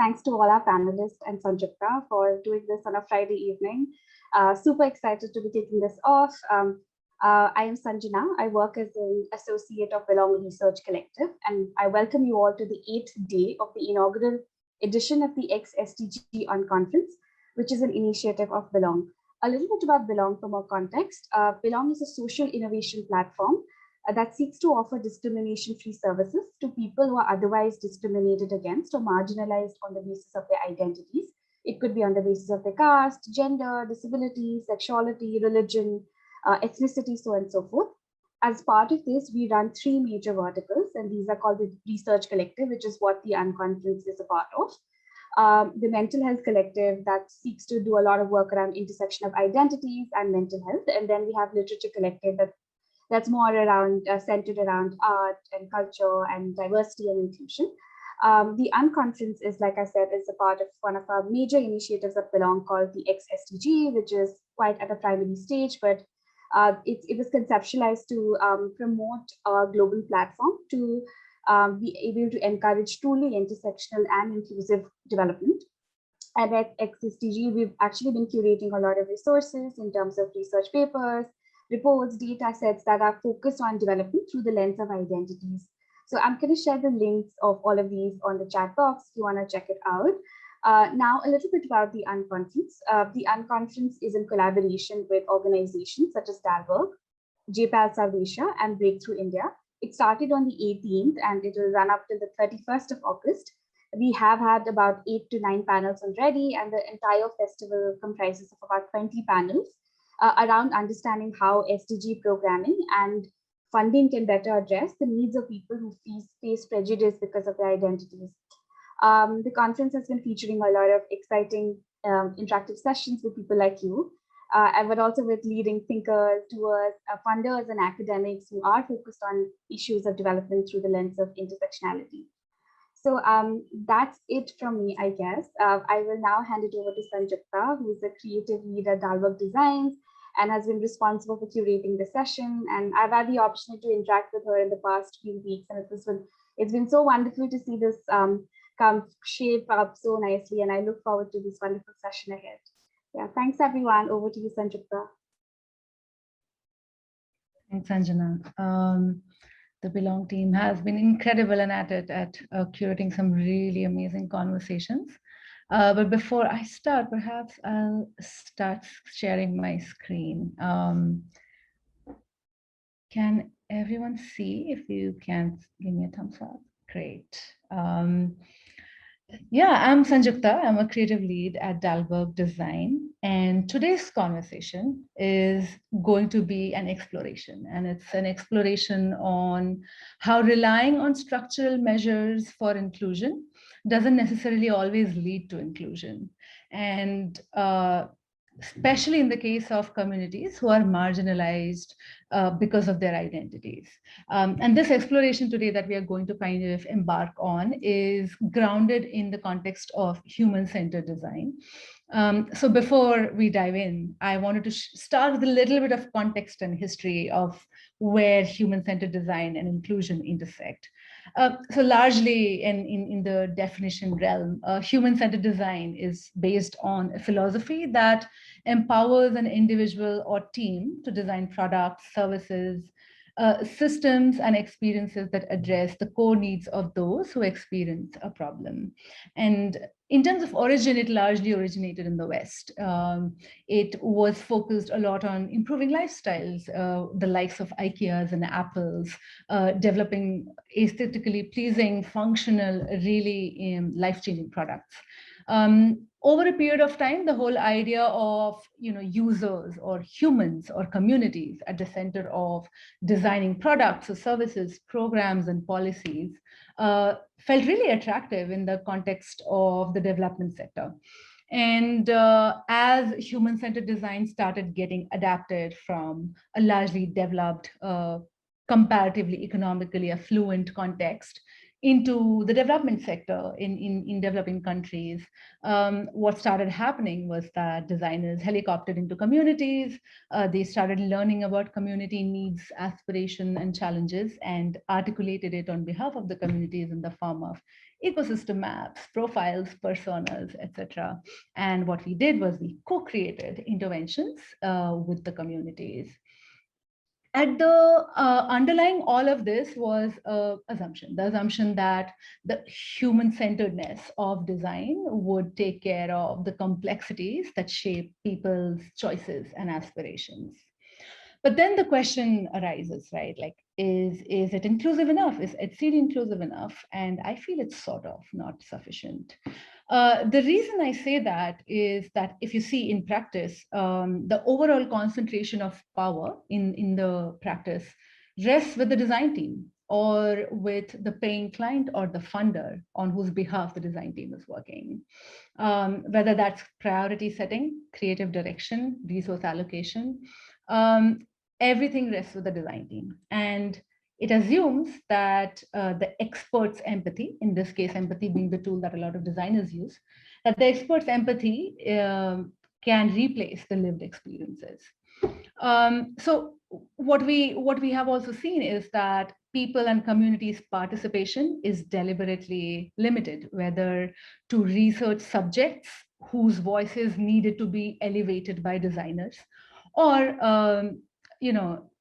thanks to all our panelists and Sanjukta for doing this on a Friday evening. Super excited to be kicking this off. I am Sanjana. I work as an associate of Belong Research Collective, and I welcome you all to the 8th day of the inaugural edition of the xSDG UnConference, which is an initiative of Belong. A little bit about Belong for more context. Belong is a social innovation platform that seeks to offer discrimination-free services to people who are otherwise discriminated against or marginalized on the basis of their identities. It could be on the basis of their caste, gender, disability, sexuality, religion, ethnicity, so on and so forth. As part of this, we run 3 major verticals, and these are called the Research Collective, which is what the UnConference is a part of. The Mental Health Collective that seeks to do a lot of work around intersection of identities and mental health. And then we have Literature Collective that's more around centered around art and culture and diversity and inclusion. The UnConference is, like I said, is a part of one of our major initiatives that Belong called the xSDG, which is quite at a primary stage, but it was conceptualized to promote a global platform to be able to encourage truly intersectional and inclusive development. And at xSDG, we've actually been curating a lot of resources in terms of research papers, reports, data sets that are focused on development through the lens of identities. So I'm going to share the links of all of these on the chat box if you want to check it out. Now, a little bit about the UnConference. The UnConference is in collaboration with organizations such as Dalberg, JPAL South Asia, and Breakthrough India. It started on the 18th and it will run up till the 31st of August. We have had about 8 to 9 panels already, and the entire festival comprises of about 20 panels around understanding how SDG programming and funding can better address the needs of people who face prejudice because of their identities. The conference has been featuring a lot of exciting interactive sessions with people like you, but also with leading thinkers, doers, funders, and academics who are focused on issues of development through the lens of intersectionality. So that's it from me, I guess. I will now hand it over to Sanjukta, who is a creative lead at Dalberg Designs and has been responsible for curating the session. And I've had the opportunity to interact with her in the past few weeks, and it's been so wonderful to see this come shape up so nicely, and I look forward to this wonderful session ahead. Yeah, thanks everyone. Over to you, Sanjukta. Thanks, Sanjana. The Belong team has been incredible and at it at curating some really amazing conversations. But before I start, perhaps I'll start sharing my screen. Can everyone see? If you can, give me a thumbs up. Great. Yeah, I'm Sanjukta. I'm a creative lead at Dalberg Design. And today's conversation is going to be an exploration. And it's an exploration on how relying on structural measures for inclusion doesn't necessarily always lead to inclusion. And especially in the case of communities who are marginalized because of their identities. And this exploration today that we are going to kind of embark on is grounded in the context of human-centered design. So before we dive in, I wanted to start with a little bit of context and history of where human-centered design and inclusion intersect. So largely in the definition realm, human-centered design is based on a philosophy that empowers an individual or team to design products, services, systems, and experiences that address the core needs of those who experience a problem. And in terms of origin, it largely originated in the West. It was focused a lot on improving lifestyles, the likes of IKEAs and Apples, developing aesthetically pleasing, functional, really life-changing products. Over a period of time, the whole idea of users or humans or communities at the center of designing products or services, programs, and policies felt really attractive in the context of the development sector. And as human-centered design started getting adapted from a largely developed, comparatively economically affluent context into the development sector in developing countries, what started happening was that designers helicoptered into communities. They started learning about community needs, aspiration, and challenges, and articulated it on behalf of the communities in the form of ecosystem maps, profiles, personas, etc. And what we did was we co-created interventions with the communities. At the underlying all of this was the assumption that the human-centeredness of design would take care of the complexities that shape people's choices and aspirations. But then the question arises, right? Like, is it inclusive enough? Is HCD inclusive enough? And I feel it's sort of not sufficient. The reason I say that is that if you see in practice, the overall concentration of power in the practice rests with the design team or with the paying client or the funder on whose behalf the design team is working. Whether that's priority setting, creative direction, resource allocation, everything rests with the design team. And it assumes that the expert's empathy, in this case, empathy being the tool that a lot of designers use, that the expert's empathy can replace the lived experiences. So what we have also seen is that people and communities' participation is deliberately limited, whether to research subjects whose voices needed to be elevated by designers, or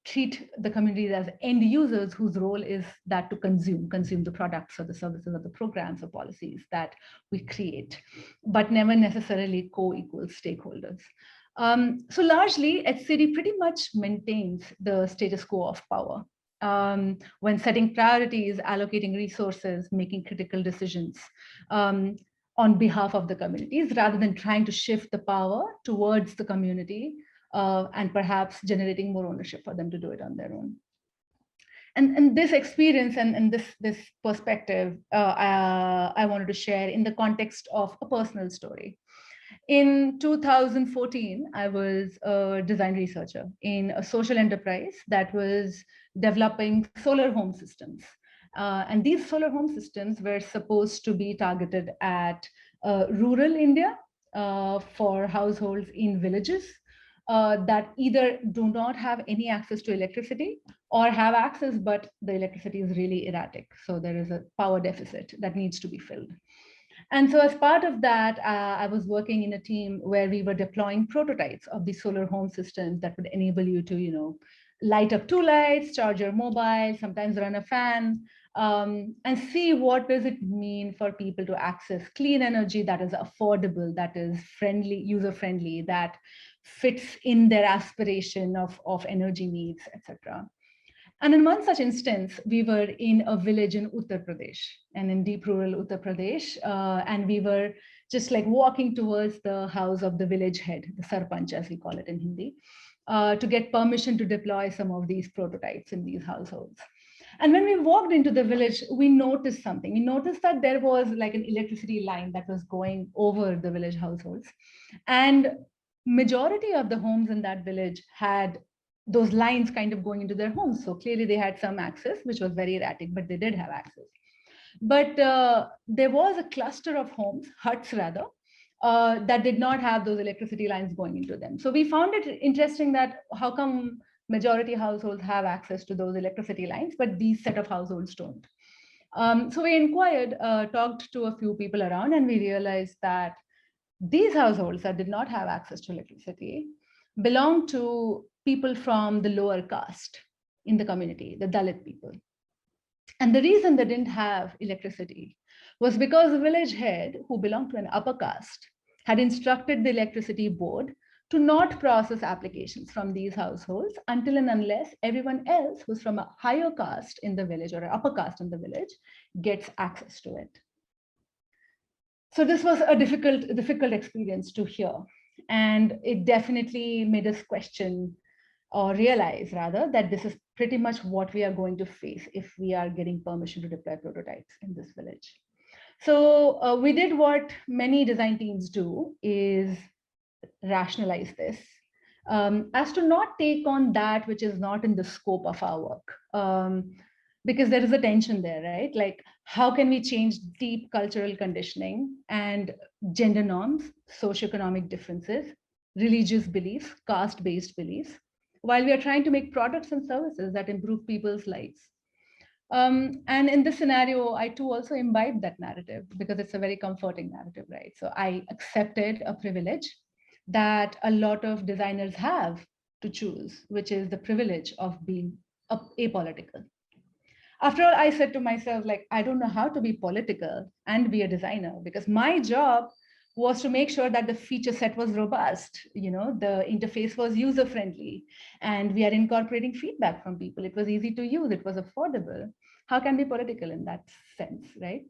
treat the communities as end users whose role is that to consume the products or the services or the programs or policies that we create, but never necessarily co-equal stakeholders. So largely, HCD pretty much maintains the status quo of power. When setting priorities, allocating resources, making critical decisions on behalf of the communities, rather than trying to shift the power towards the community and perhaps generating more ownership for them to do it on their own. And this experience and this perspective, I wanted to share in the context of a personal story. In 2014, I was a design researcher in a social enterprise that was developing solar home systems. And these solar home systems were supposed to be targeted at rural India for households in villages that either do not have any access to electricity or have access, but the electricity is really erratic. So there is a power deficit that needs to be filled. And so as part of that, I was working in a team where we were deploying prototypes of these solar home systems that would enable you to, light up 2 lights, charge your mobile, sometimes run a fan, and see what does it mean for people to access clean energy that is affordable, that is friendly, user-friendly, that fits in their aspiration of energy needs, etc. And in one such instance, we were in a village in Uttar Pradesh, and in deep rural Uttar Pradesh, and we were just like walking towards the house of the village head, the sarpanch as we call it in Hindi, to get permission to deploy some of these prototypes in these households. And when we walked into the village, we noticed something. We noticed that there was like an electricity line that was going over the village households. And majority of the homes in that village had those lines kind of going into their homes. So clearly they had some access, which was very erratic, but they did have access. But there was a cluster of homes, huts rather, that did not have those electricity lines going into them. So we found it interesting that how come majority households have access to those electricity lines, but these set of households don't. So we inquired, talked to a few people around, and we realized that these households that did not have access to electricity belonged to people from the lower caste in the community, the Dalit people. And the reason they didn't have electricity was because the village head, who belonged to an upper caste, had instructed the electricity board to not process applications from these households until and unless everyone else who's from a higher caste in the village or an upper caste in the village gets access to it. So this was a difficult experience to hear. And it definitely made us question or realize rather that this is pretty much what we are going to face if we are getting permission to deploy prototypes in this village. So we did what many design teams do, is rationalize this as to not take on that which is not in the scope of our work. because there is a tension there, right? Like, how can we change deep cultural conditioning and gender norms, socioeconomic differences, religious beliefs, caste-based beliefs, while we are trying to make products and services that improve people's lives? And in this scenario, I too also imbibe that narrative because it's a very comforting narrative, right? So I accepted a privilege that a lot of designers have to choose, which is the privilege of being apolitical. After all, I said to myself, like, I don't know how to be political and be a designer, because my job was to make sure that the feature set was robust, the interface was user friendly, and we are incorporating feedback from people. It was easy to use, it was affordable. How can we be political in that sense, right?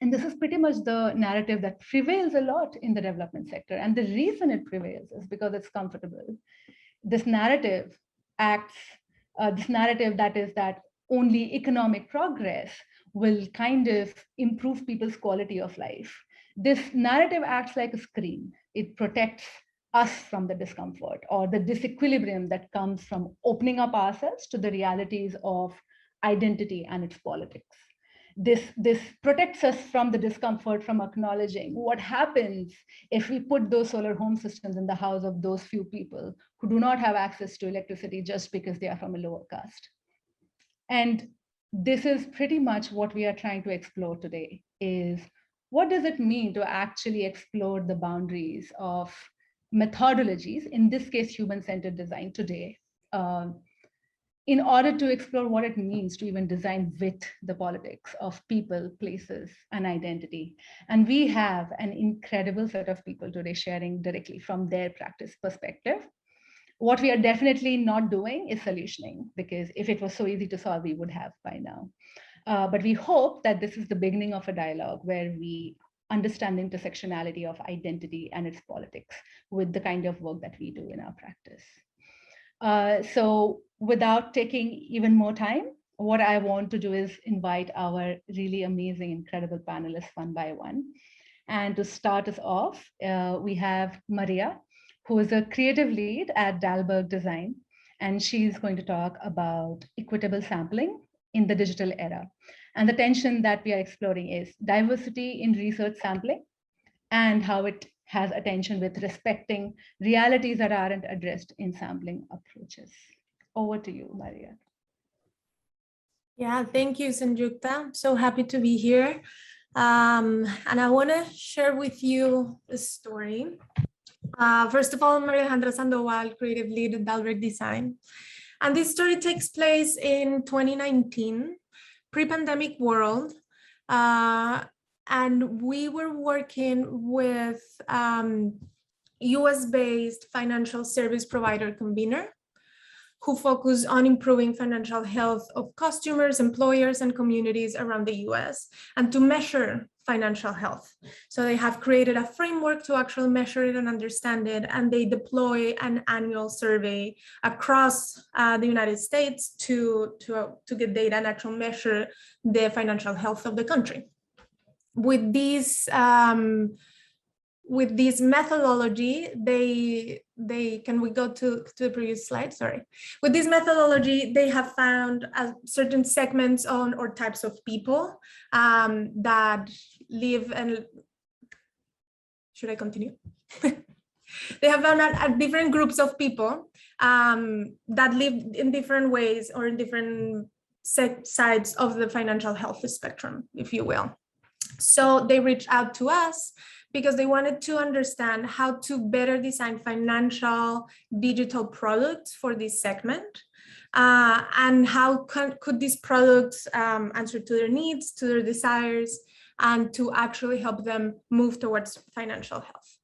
And this is pretty much the narrative that prevails a lot in the development sector. And the reason it prevails is because it's comfortable. This narrative this narrative that is that only economic progress will kind of improve people's quality of life. This narrative acts like a screen. It protects us from the discomfort or the disequilibrium that comes from opening up ourselves to the realities of identity and its politics. This protects us from the discomfort from acknowledging what happens if we put those solar home systems in the house of those few people who do not have access to electricity just because they are from a lower caste. And this is pretty much what we are trying to explore today, is what does it mean to actually explore the boundaries of methodologies, in this case, human-centered design today, in order to explore what it means to even design with the politics of people, places, and identity. And we have an incredible set of people today sharing directly from their practice perspective. What we are definitely not doing is solutioning, because if it was so easy to solve, we would have by now. But we hope that this is the beginning of a dialogue where we understand the intersectionality of identity and its politics with the kind of work that we do in our practice. So without taking even more time, what I want to do is invite our really amazing, incredible panelists one by one. And to start us off, we have María, who is a creative lead at Dalberg Design. And she's going to talk about equitable sampling in the digital era. And the tension that we are exploring is diversity in research sampling and how it has a tension with respecting realities that aren't addressed in sampling approaches. Over to you, María. Yeah, thank you, Sanjukta. So happy to be here. And I want to share with you a story. First of all, I'm Alejandra Sandoval, creative lead at Dalberg Design. And this story takes place in 2019, pre-pandemic world. And we were working with US-based financial service provider convener, who focus on improving financial health of customers, employers, and communities around the US, and to measure financial health. So they have created a framework to actually measure it and understand it, and they deploy an annual survey across the United States to get data and actually measure the financial health of the country. With this methodology, can we go to the previous slide? Sorry. With this methodology, they have found certain segments on or types of people that live and, should I continue? They have found different groups of people that live in different ways or in different sides of the financial health spectrum, if you will. So they reached out to us because they wanted to understand how to better design financial digital products for this segment, and how could these products answer to their needs, to their desires, and to actually help them move towards financial health.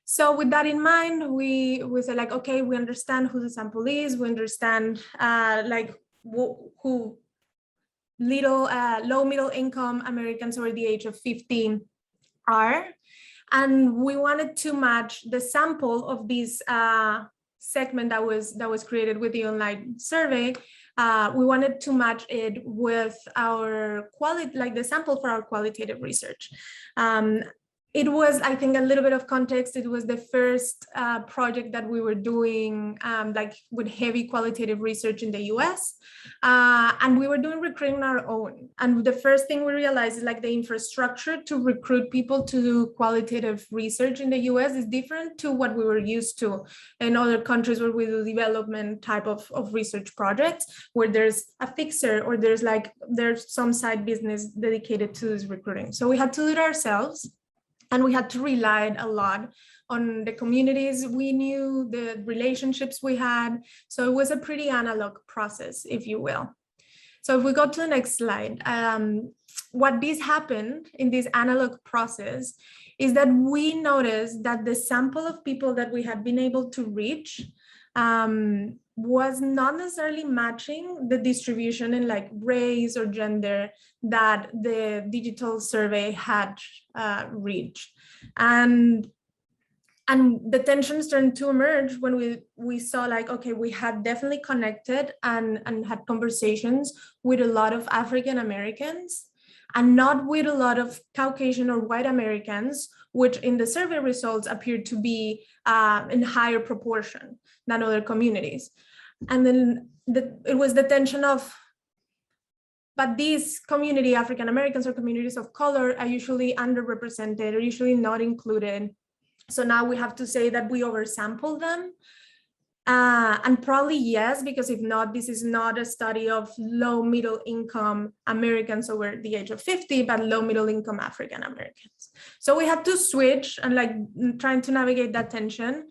So with that in mind, we said, like, okay, we understand who the sample is, we understand who low middle income Americans over the age of 15 are. And we wanted to match the sample of this segment that was created with the online survey. We wanted to match it with our the sample for our qualitative research. it was, I think, a little bit of context. It was the first project that we were doing like with heavy qualitative research in the US. And we were doing recruiting on our own. And the first thing we realized is like the infrastructure to recruit people to do qualitative research in the US is different to what we were used to in other countries where we do development type of research projects, where there's a fixer or there's some side business dedicated to this recruiting. So we had to do it ourselves. And we had to rely a lot on the communities we knew, the relationships we had. So it was a pretty analog process, if you will. So if we go to the next slide, what this happened in this analog process is that we noticed that the sample of people that we had been able to reach was not necessarily matching the distribution in like race or gender that the digital survey had reached. And the tension started to emerge when we saw like, okay, we had definitely connected and had conversations with a lot of African Americans and not with a lot of Caucasian or white Americans, which in the survey results appeared to be in higher proportion than other communities. And then it was the tension of, but these community, African Americans or communities of color, are usually underrepresented or usually not included. So now we have to say that we oversample them. And probably yes, because if not, this is not a study of low middle income Americans over the age of 50, but low middle income African Americans. So we had to switch and like trying to navigate that tension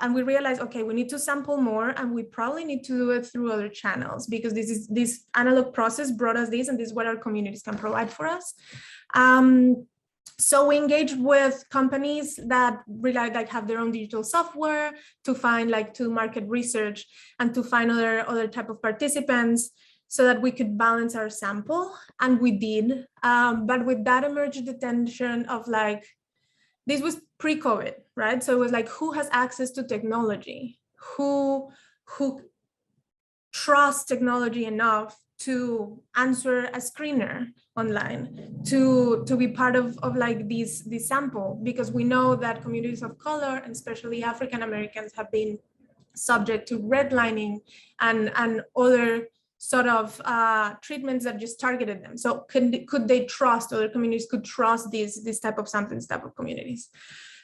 and we realized, okay, we need to sample more and we probably need to do it through other channels because this analog process brought us this and this is what our communities can provide for us. So we engaged with companies that really like have their own digital software to find like to market research and to find other type of participants so that we could balance our sample, and we did. But with that emerged the tension of like, this was pre-COVID, right? So it was like, who has access to technology? Who trusts technology enough to answer a screener online, to be part of like this sample? Because we know that communities of color, and especially African Americans, have been subject to redlining and other sort of treatments that just targeted them. So could they trust, other communities could trust this type of sampling, type of communities?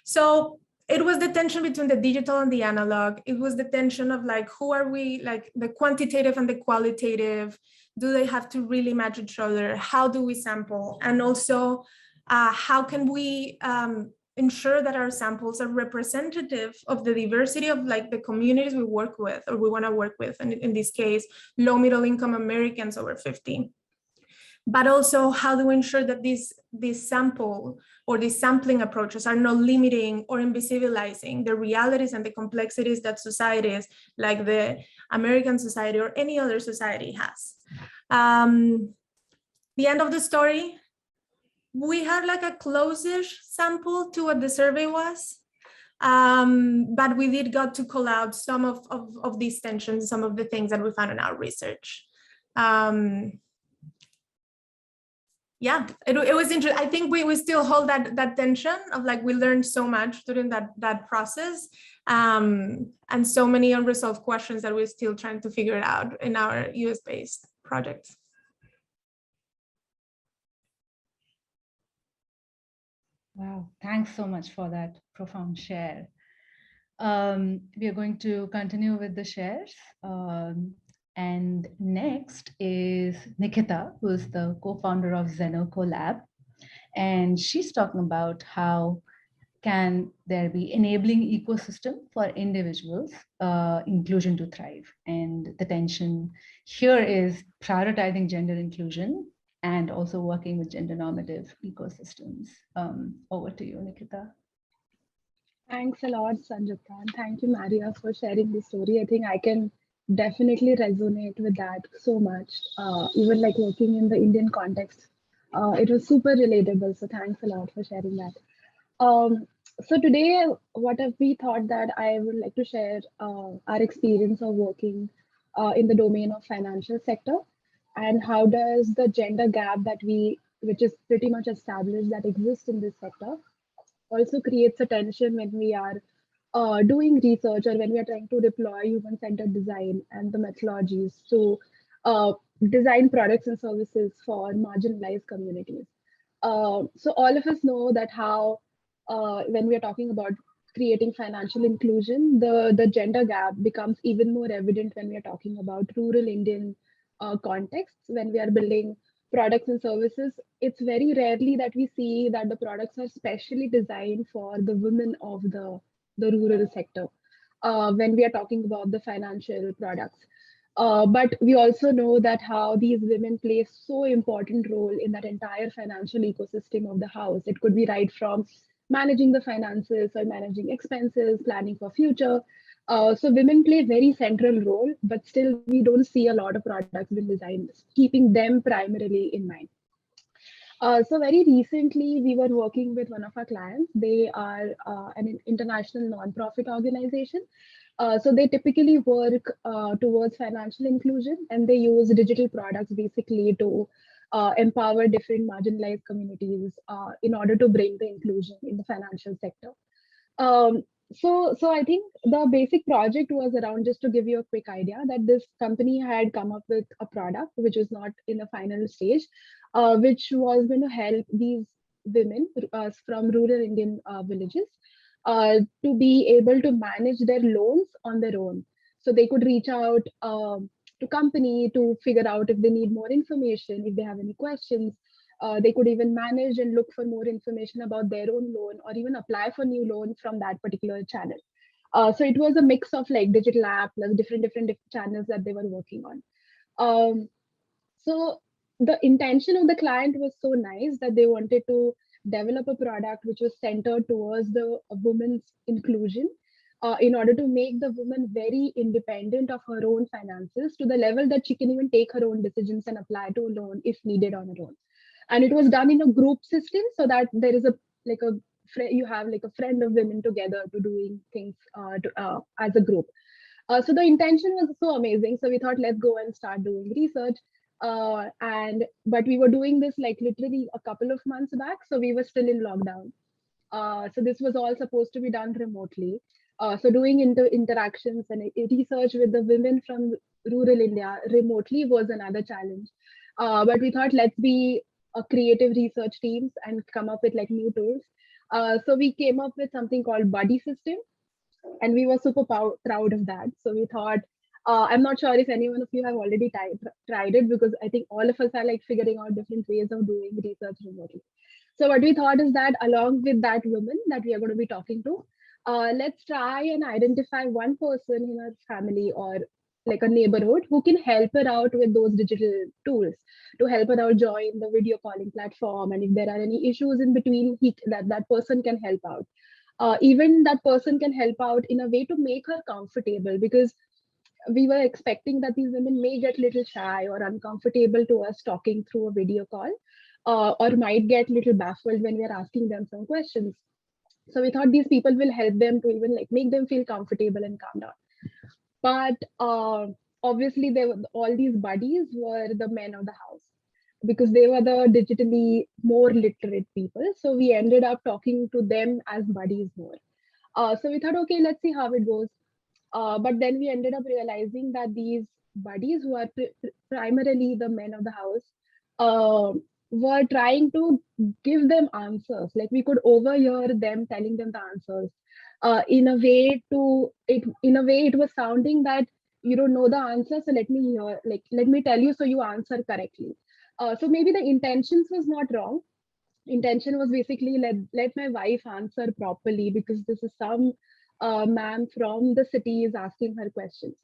So it was the tension between the digital and the analog. It was the tension of like, who are we, like the quantitative and the qualitative, do they have to really match each other? How do we sample? And also how can we ensure that our samples are representative of the diversity of like the communities we work with or we want to work with, and in this case, low middle income Americans over 50. But also, how do we ensure that this sample or these sampling approaches are not limiting or invisibilizing the realities and the complexities that societies like the American society or any other society has? The end of the story, we had like a close-ish sample to what the survey was, but we did got to call out some of these tensions, some of the things that we found in our research. Yeah, it was interesting. I think we still hold that tension of like, we learned so much during that process, and so many unresolved questions that we're still trying to figure out in our US-based projects. Wow, thanks so much for that profound share. We are going to continue with the shares. And next is Nikhita, who is the co-founder of Zenoco Lab. And she's talking about how can there be enabling ecosystem for individuals, inclusion to thrive. And the tension here is prioritizing gender inclusion and also working with gender normative ecosystems. Over to you, Nikhita. Thanks a lot, Sanjukta, and thank you, María, for sharing this story. I think I can definitely resonate with that so much. Even like working in the Indian context, it was super relatable. So thanks a lot for sharing that. So today, what we thought that I would like to share our experience of working in the domain of financial sector, and how does the gender gap that we which is pretty much established that exists in this sector, also creates a tension when we are doing research or when we are trying to deploy human-centered design and the methodologies to design products and services for marginalized communities. So all of us know that how when we are talking about creating financial inclusion, the gender gap becomes even more evident when we are talking about rural Indian contexts. When we are building products and services, it's very rarely that we see that the products are specially designed for the women of the rural sector when we are talking about the financial products. But we also know that how these women play so important role in that entire financial ecosystem of the house. It could be right from managing the finances or managing expenses, planning for future. So women play a very central role, but still we don't see a lot of products being designed, keeping them primarily in mind. So very recently, we were working with one of our clients. They are an international non-profit organization. So they typically work towards financial inclusion, and they use digital products basically to empower different marginalized communities in order to bring the inclusion in the financial sector. So I think the basic project was around, just to give you a quick idea, that this company had come up with a product which was not in the final stage, which was going to help these women from rural Indian villages to be able to manage their loans on their own. So they could reach out to company to figure out if they need more information, if they have any questions. They could even manage and look for more information about their own loan, or even apply for new loans from that particular channel. So it was a mix of like digital app plus different channels that they were working on. So the intention of the client was so nice that they wanted to develop a product which was centered towards the woman's inclusion, in order to make the woman very independent of her own finances, to the level that she can even take her own decisions and apply to a loan if needed on her own. And it was done in a group system, so that there is you have like a friend of women together to doing things as a group. So the intention was so amazing. So we thought, let's go and start doing research. But we were doing this like literally a couple of months back, so we were still in lockdown. So this was all supposed to be done remotely. So doing interactions and research with the women from rural India remotely was another challenge. But we thought, let's be a creative research teams and come up with like new tools. So we came up with something called buddy system, and we were super proud of that. So we thought, I'm not sure if any one of you have already tried it, because I think all of us are like figuring out different ways of doing research remotely. So what we thought is that along with that woman that we are going to be talking to, let's try and identify one person in our family or like a neighborhood who can help her out with those digital tools, to help her out join the video calling platform. And if there are any issues in between, that person can help out. Even that person can help out in a way to make her comfortable, because we were expecting that these women may get a little shy or uncomfortable to us talking through a video call, or might get a little baffled when we are asking them some questions. So we thought these people will help them to even like make them feel comfortable and calm down. But obviously, all these buddies were the men of the house, because they were the digitally more literate people. So we ended up talking to them as buddies more. So we thought, okay, let's see how it goes. But then we ended up realizing that these buddies, who are primarily the men of the house, were trying to give them answers. Like we could overhear them telling them the answers. In a way, it was sounding that you don't know the answer, so let me tell you so you answer correctly. So maybe the intentions was not wrong. Intention was basically let my wife answer properly, because this is some ma'am from the city is asking her questions.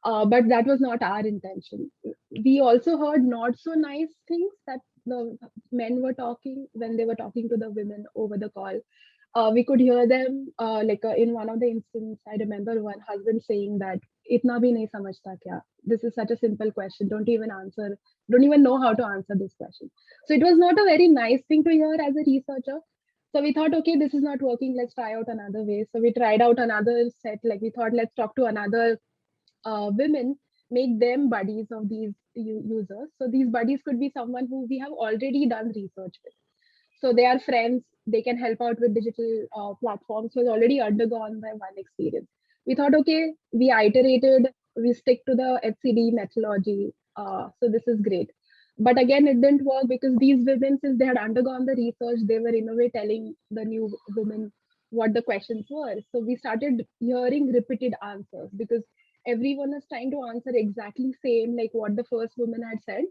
But that was not our intention. We also heard not so nice things that the men were talking when they were talking to the women over the call. We could hear them in one of the instances. I remember one husband saying that itna bhi nahi samajhta kya, this is such a simple question, don't even know how to answer this question. So it was not a very nice thing to hear as a researcher. So we thought, okay, this is not working, let's try out another way. So we tried out another set. Like we thought, let's talk to another women, make them buddies of these users. So these buddies could be someone who we have already done research with. So they are friends, they can help out with digital platforms, who has already undergone by one experience. We thought, okay, we iterated, we stick to the HCD methodology. So this is great. But again, it didn't work because these women, since they had undergone the research, they were in a way telling the new women what the questions were. So we started hearing repeated answers because everyone was trying to answer exactly same like what the first woman had said,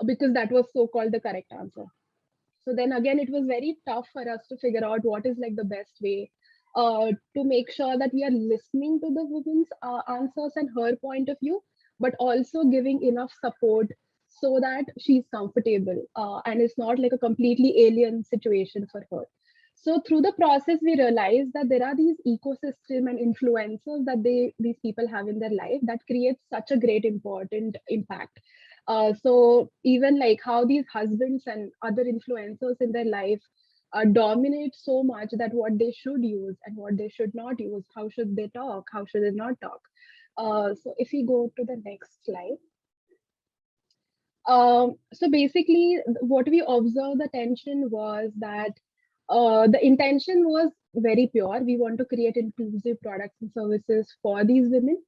because that was so-called the correct answer. So then again, it was very tough for us to figure out what is like the best way to make sure that we are listening to the woman's answers and her point of view, but also giving enough support so that she's comfortable and it's not like a completely alien situation for her. So through the process, we realized that there are these ecosystem and influencers that these people have in their life that creates such a great important impact. So even like how these husbands and other influencers in their life dominate so much that what they should use and what they should not use, how should they talk, how should they not talk. So if we go to the next slide. So basically what we observed the tension was that the intention was very pure. We want to create inclusive products and services for these women.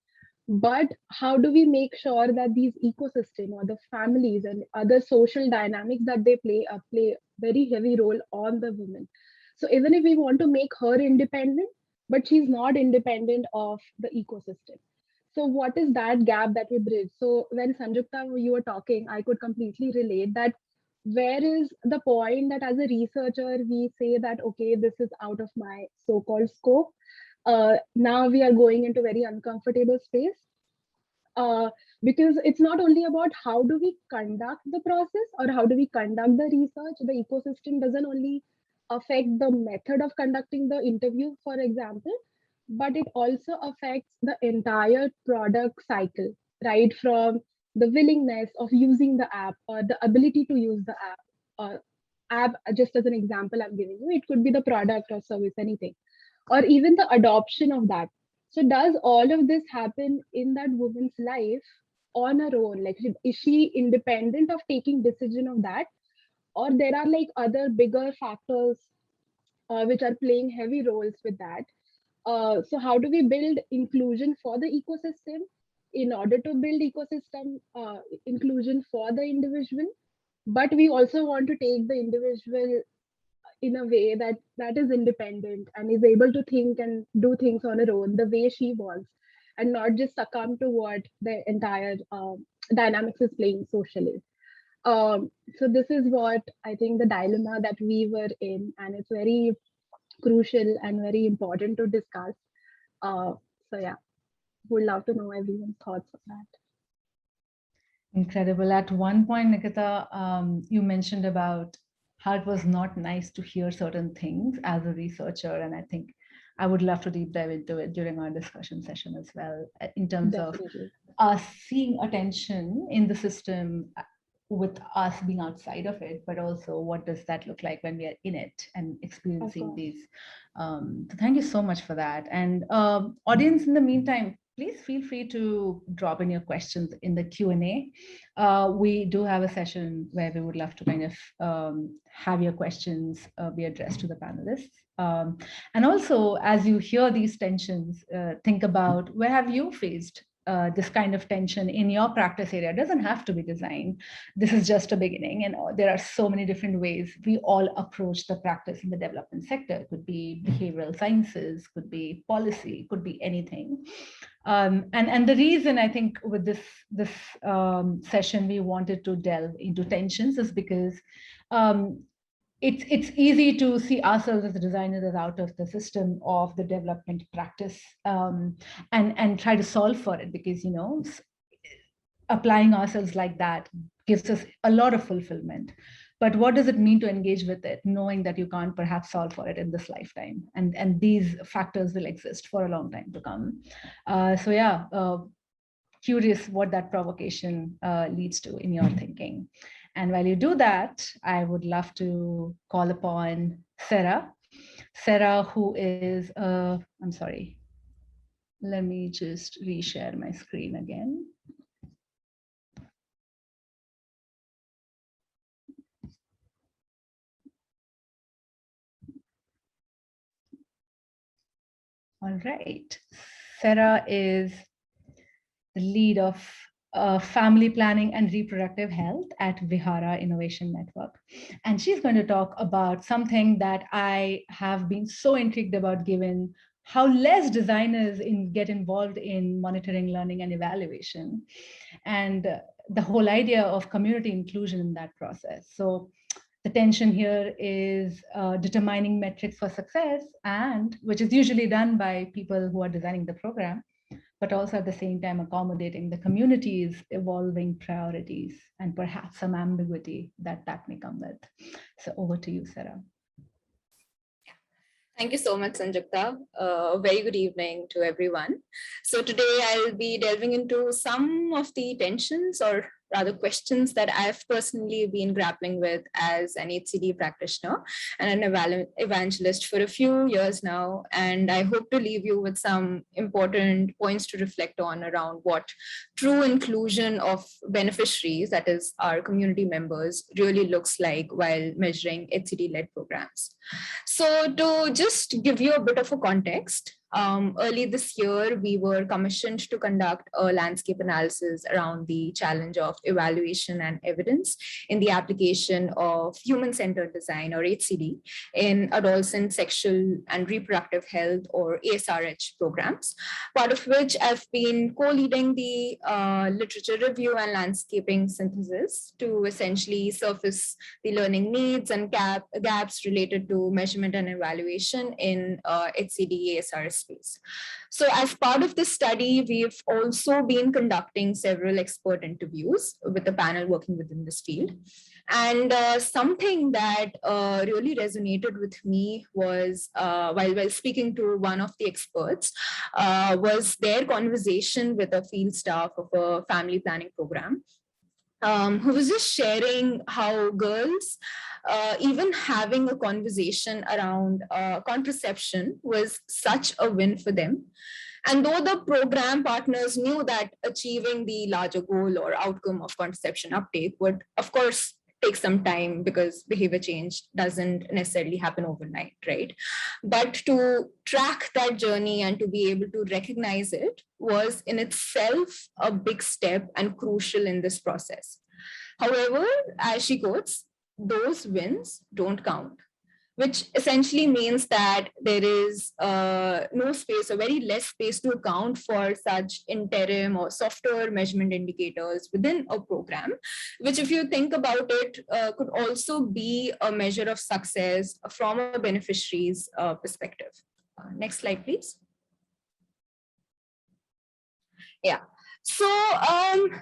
But how do we make sure that these ecosystem or the families and other social dynamics that they play very heavy role on the women? So even if we want to make her independent, but she's not independent of the ecosystem. So what is that gap that we bridge? So when Sanjukta, you were talking, I could completely relate that where is the point that as a researcher, we say that, okay, this is out of my so-called scope. Now we are going into very uncomfortable space because it's not only about how do we conduct the process or how do we conduct the research. The ecosystem doesn't only affect the method of conducting the interview, for example, but it also affects the entire product cycle, right? From the willingness of using the app or the ability to use the app. App, just as an example I'm giving you, it could be the product or service, anything, or even the adoption of that. So does all of this happen in that woman's life on her own? Like, is she independent of taking decision of that? Or there are like other bigger factors which are playing heavy roles with that? So how do we build inclusion for the ecosystem in order to build ecosystem inclusion for the individual? But we also want to take the individual in a way that is independent and is able to think and do things on her own the way she wants, and not just succumb to what the entire dynamics is playing socially. So this is what I think the dilemma that we were in, and it's very crucial and very important to discuss. So yeah, would love to know everyone's thoughts on that. Incredible. At one point, Nikhita, you mentioned about how it was not nice to hear certain things as a researcher. And I think I would love to deep dive into it during our discussion session as well, in terms Definitely. of us seeing a tension in the system with us being outside of it, but also what does that look like when we are in it and experiencing these. So thank you so much for that. And audience, in the meantime, please feel free to drop in your questions in the Q&A. We do have a session where we would love to kind of have your questions be addressed to the panelists. And also, as you hear these tensions, think about where have you faced this kind of tension in your practice area. It doesn't have to be design. This is just a beginning, and there are so many different ways we all approach the practice in the development sector. It could be behavioral sciences, could be policy, could be anything. And the reason I think with this session we wanted to delve into tensions is because it's easy to see ourselves as designers as out of the system of the development practice and try to solve for it, because applying ourselves like that gives us a lot of fulfillment. But what does it mean to engage with it, knowing that you can't perhaps solve for it in this lifetime, and these factors will exist for a long time to come. So yeah, curious what that provocation leads to in your thinking. And while you do that, I would love to call upon Sarah. Sarah, who is, I'm sorry, let me just reshare my screen again. All right. Sarah is the lead of family planning and reproductive health at Vihara Innovation Network. And she's going to talk about something that I have been so intrigued about, given how less designers get involved in monitoring, learning, and evaluation, and the whole idea of community inclusion in that process. So the tension here is determining metrics for success, and which is usually done by people who are designing the program, but also at the same time accommodating the community's evolving priorities and perhaps some ambiguity that may come with. So over to you, Sarah. Thank you so much, Sanjukta. Very good evening to everyone. So today I'll be delving into some of the tensions, or rather questions, that I've personally been grappling with as an HCD practitioner and an evangelist for a few years now. And I hope to leave you with some important points to reflect on around what true inclusion of beneficiaries, that is our community members, really looks like while measuring HCD-led programs. So to just give you a bit of a context, early this year, we were commissioned to conduct a landscape analysis around the challenge of evaluation and evidence in the application of human-centered design, or HCD, in adolescent sexual and reproductive health, or ASRH programs, part of which I've been co-leading the literature review and landscaping synthesis to essentially surface the learning needs and gaps related to measurement and evaluation in HCD ASRH space. So as part of this study, we've also been conducting several expert interviews with a panel working within this field. And something that really resonated with me was, while speaking to one of the experts, was their conversation with a field staff of a family planning program, who was just sharing how girls, even having a conversation around contraception was such a win for them. And though the program partners knew that achieving the larger goal or outcome of contraception uptake would, of course, take some time, because behavior change doesn't necessarily happen overnight, right? But to track that journey and to be able to recognize it was in itself a big step and crucial in this process. However, as she quotes, those wins don't count, which essentially means that there is no space, or very less space, to account for such interim or softer measurement indicators within a program, which, if you think about it, could also be a measure of success from a beneficiary's perspective. Next slide, please. Yeah. So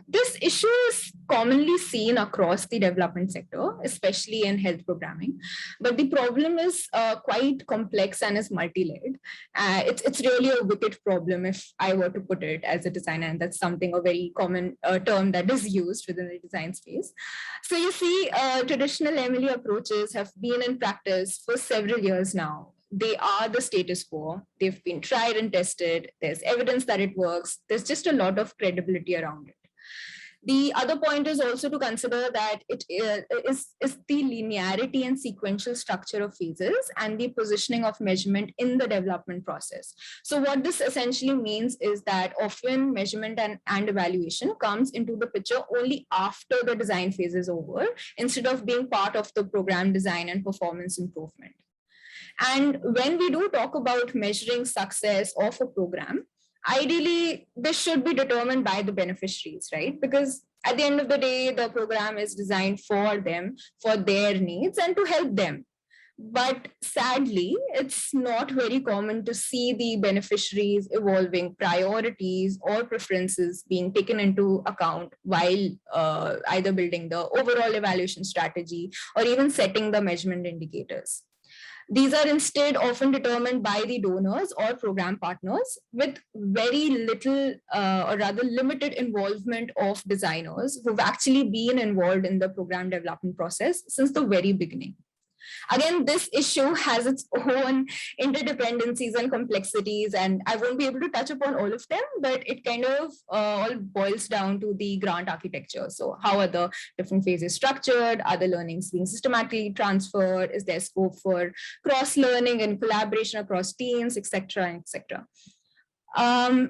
this issue is commonly seen across the development sector, especially in health programming. But the problem is quite complex and is multi-layered. It's really a wicked problem, if I were to put it as a designer, and that's something, a very common term that is used within the design space. So you see, traditional MLE approaches have been in practice for several years now. They are the status quo. They've been tried and tested. There's evidence that it works. There's just a lot of credibility around it. The other point is also to consider that it is the linearity and sequential structure of phases and the positioning of measurement in the development process. So what this essentially means is that often measurement and evaluation comes into the picture only after the design phase is over, instead of being part of the program design and performance improvement. And when we do talk about measuring success of a program, ideally, this should be determined by the beneficiaries, right? Because at the end of the day, the program is designed for them, for their needs, and to help them. But sadly, it's not very common to see the beneficiaries' evolving priorities or preferences being taken into account while either building the overall evaluation strategy or even setting the measurement indicators. These are instead often determined by the donors or program partners, with very little or rather limited involvement of designers who've actually been involved in the program development process since the very beginning. Again, this issue has its own interdependencies and complexities, and I won't be able to touch upon all of them, but it kind of all boils down to the grant architecture. So how are the different phases structured? Are the learnings being systematically transferred? Is there scope for cross-learning and collaboration across teams, etc., etc.?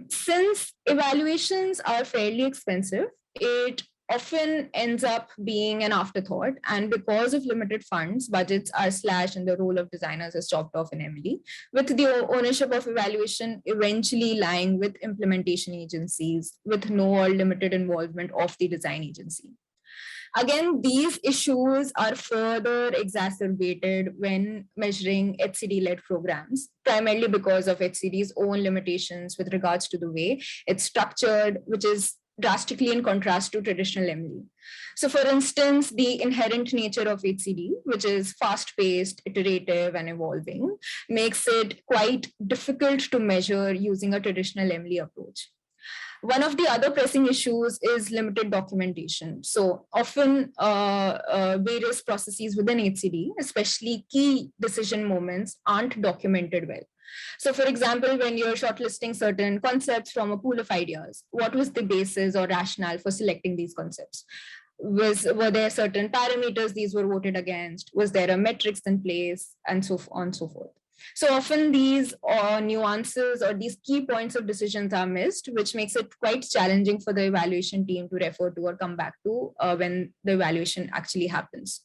Since evaluations are fairly expensive, it often ends up being an afterthought. And because of limited funds, budgets are slashed and the role of designers is chopped off in MLE, with the ownership of evaluation eventually lying with implementation agencies with no or limited involvement of the design agency. Again, these issues are further exacerbated when measuring HCD-led programs, primarily because of HCD's own limitations with regards to the way it's structured, which is drastically in contrast to traditional MLE. So for instance, the inherent nature of HCD, which is fast-paced, iterative, and evolving, makes it quite difficult to measure using a traditional MLE approach. One of the other pressing issues is limited documentation. So often various processes within HCD, especially key decision moments, aren't documented well. So for example, when you're shortlisting certain concepts from a pool of ideas, what was the basis or rationale for selecting these concepts? Were there certain parameters these were voted against? Was there a metrics in place? And so on and so forth. So often these nuances or these key points of decisions are missed, which makes it quite challenging for the evaluation team to refer to or come back to when the evaluation actually happens.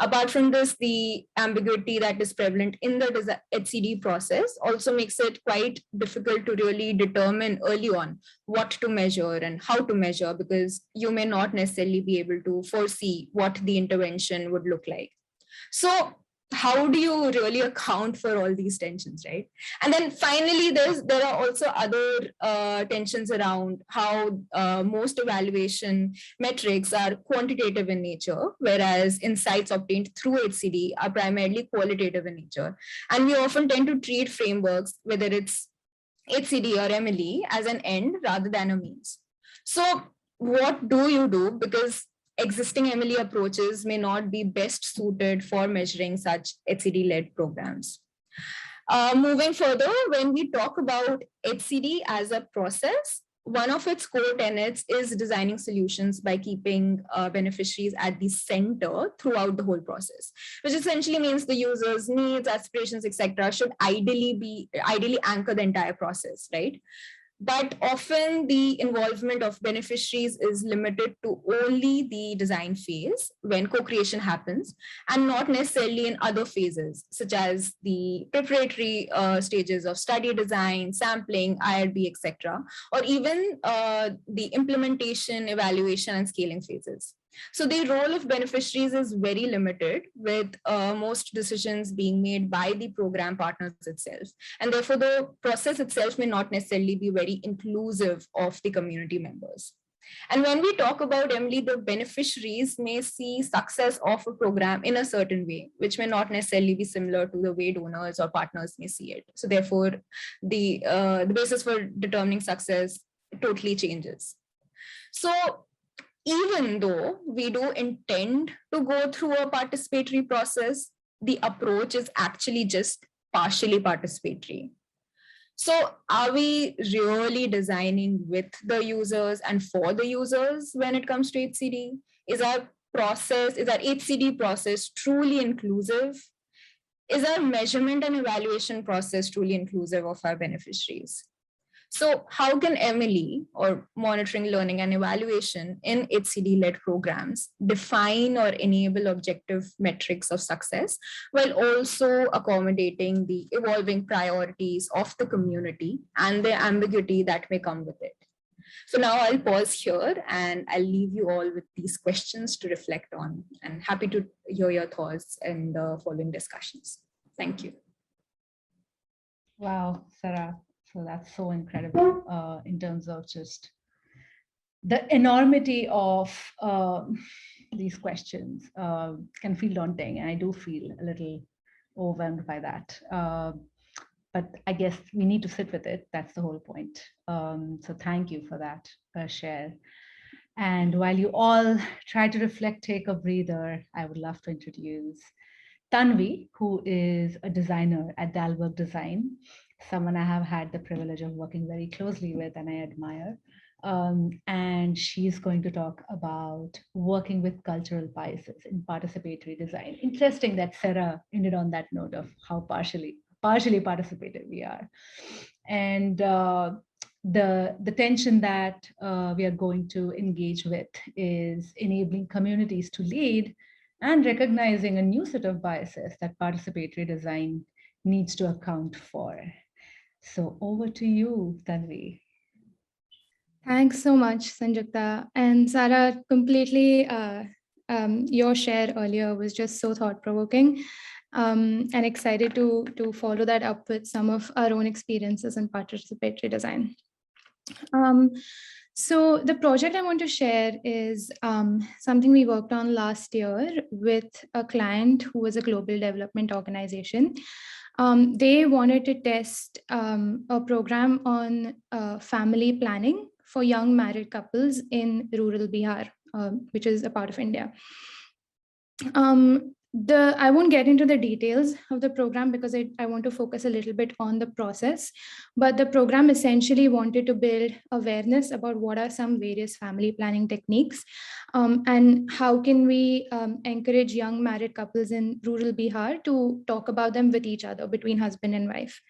Apart from this, the ambiguity that is prevalent in the HCD process also makes it quite difficult to really determine early on what to measure and how to measure, because you may not necessarily be able to foresee what the intervention would look like. So how do you really account for all these tensions, right? And then finally, there are also other tensions around how most evaluation metrics are quantitative in nature, whereas insights obtained through HCD are primarily qualitative in nature. And we often tend to treat frameworks, whether it's HCD or MLE, as an end rather than a means. So what do you do? Because existing MLE approaches may not be best suited for measuring such HCD-led programs. Moving further, when we talk about HCD as a process, one of its core tenets is designing solutions by keeping beneficiaries at the center throughout the whole process, which essentially means the user's needs, aspirations, etc., should ideally anchor the entire process, right? But often the involvement of beneficiaries is limited to only the design phase when co-creation happens, and not necessarily in other phases, such as the preparatory stages of study design, sampling, IRB, etc., or even the implementation, evaluation, and scaling phases. So the role of beneficiaries is very limited, with most decisions being made by the program partners itself. And therefore, the process itself may not necessarily be very inclusive of the community members. And when we talk about MLE, the beneficiaries may see success of a program in a certain way, which may not necessarily be similar to the way donors or partners may see it. So therefore, the basis for determining success totally changes. So even though we do intend to go through a participatory process, the approach is actually just partially participatory. So are we really designing with the users and for the users when it comes to HCD? Is our HCD process truly inclusive? Is our measurement and evaluation process truly inclusive of our beneficiaries? So how can MLE, or monitoring, learning, and evaluation in HCD-led programs, define or enable objective metrics of success while also accommodating the evolving priorities of the community and the ambiguity that may come with it? So now I'll pause here and I'll leave you all with these questions to reflect on, and happy to hear your thoughts in the following discussions. Thank you. Wow, Sarah. So that's so incredible in terms of just the enormity of these questions. Can feel daunting, and I do feel a little overwhelmed by that. But I guess we need to sit with it. That's the whole point. So thank you for that share. And while you all try to reflect, take a breather, I would love to introduce Tanvi, who is a designer at Dalberg Design, someone I have had the privilege of working very closely with and I admire. And she's going to talk about working with cultural biases in participatory design. Interesting that Sarah ended on that note of how partially participative we are. And the tension that we are going to engage with is enabling communities to lead and recognizing a new set of biases that participatory design needs to account for. So over to you, Tanvi. Thanks so much, Sanjukta. And Sarah, completely, your share earlier was just so thought-provoking, and excited to follow that up with some of our own experiences in participatory design. So the project I want to share is something we worked on last year with a client who was a global development organization. They wanted to test a program on family planning for young married couples in rural Bihar, which is a part of India. I won't get into the details of the program because I want to focus a little bit on the process, but the program essentially wanted to build awareness about what are some various family planning techniques and how can we encourage young married couples in rural Bihar to talk about them with each other, between husband and wife.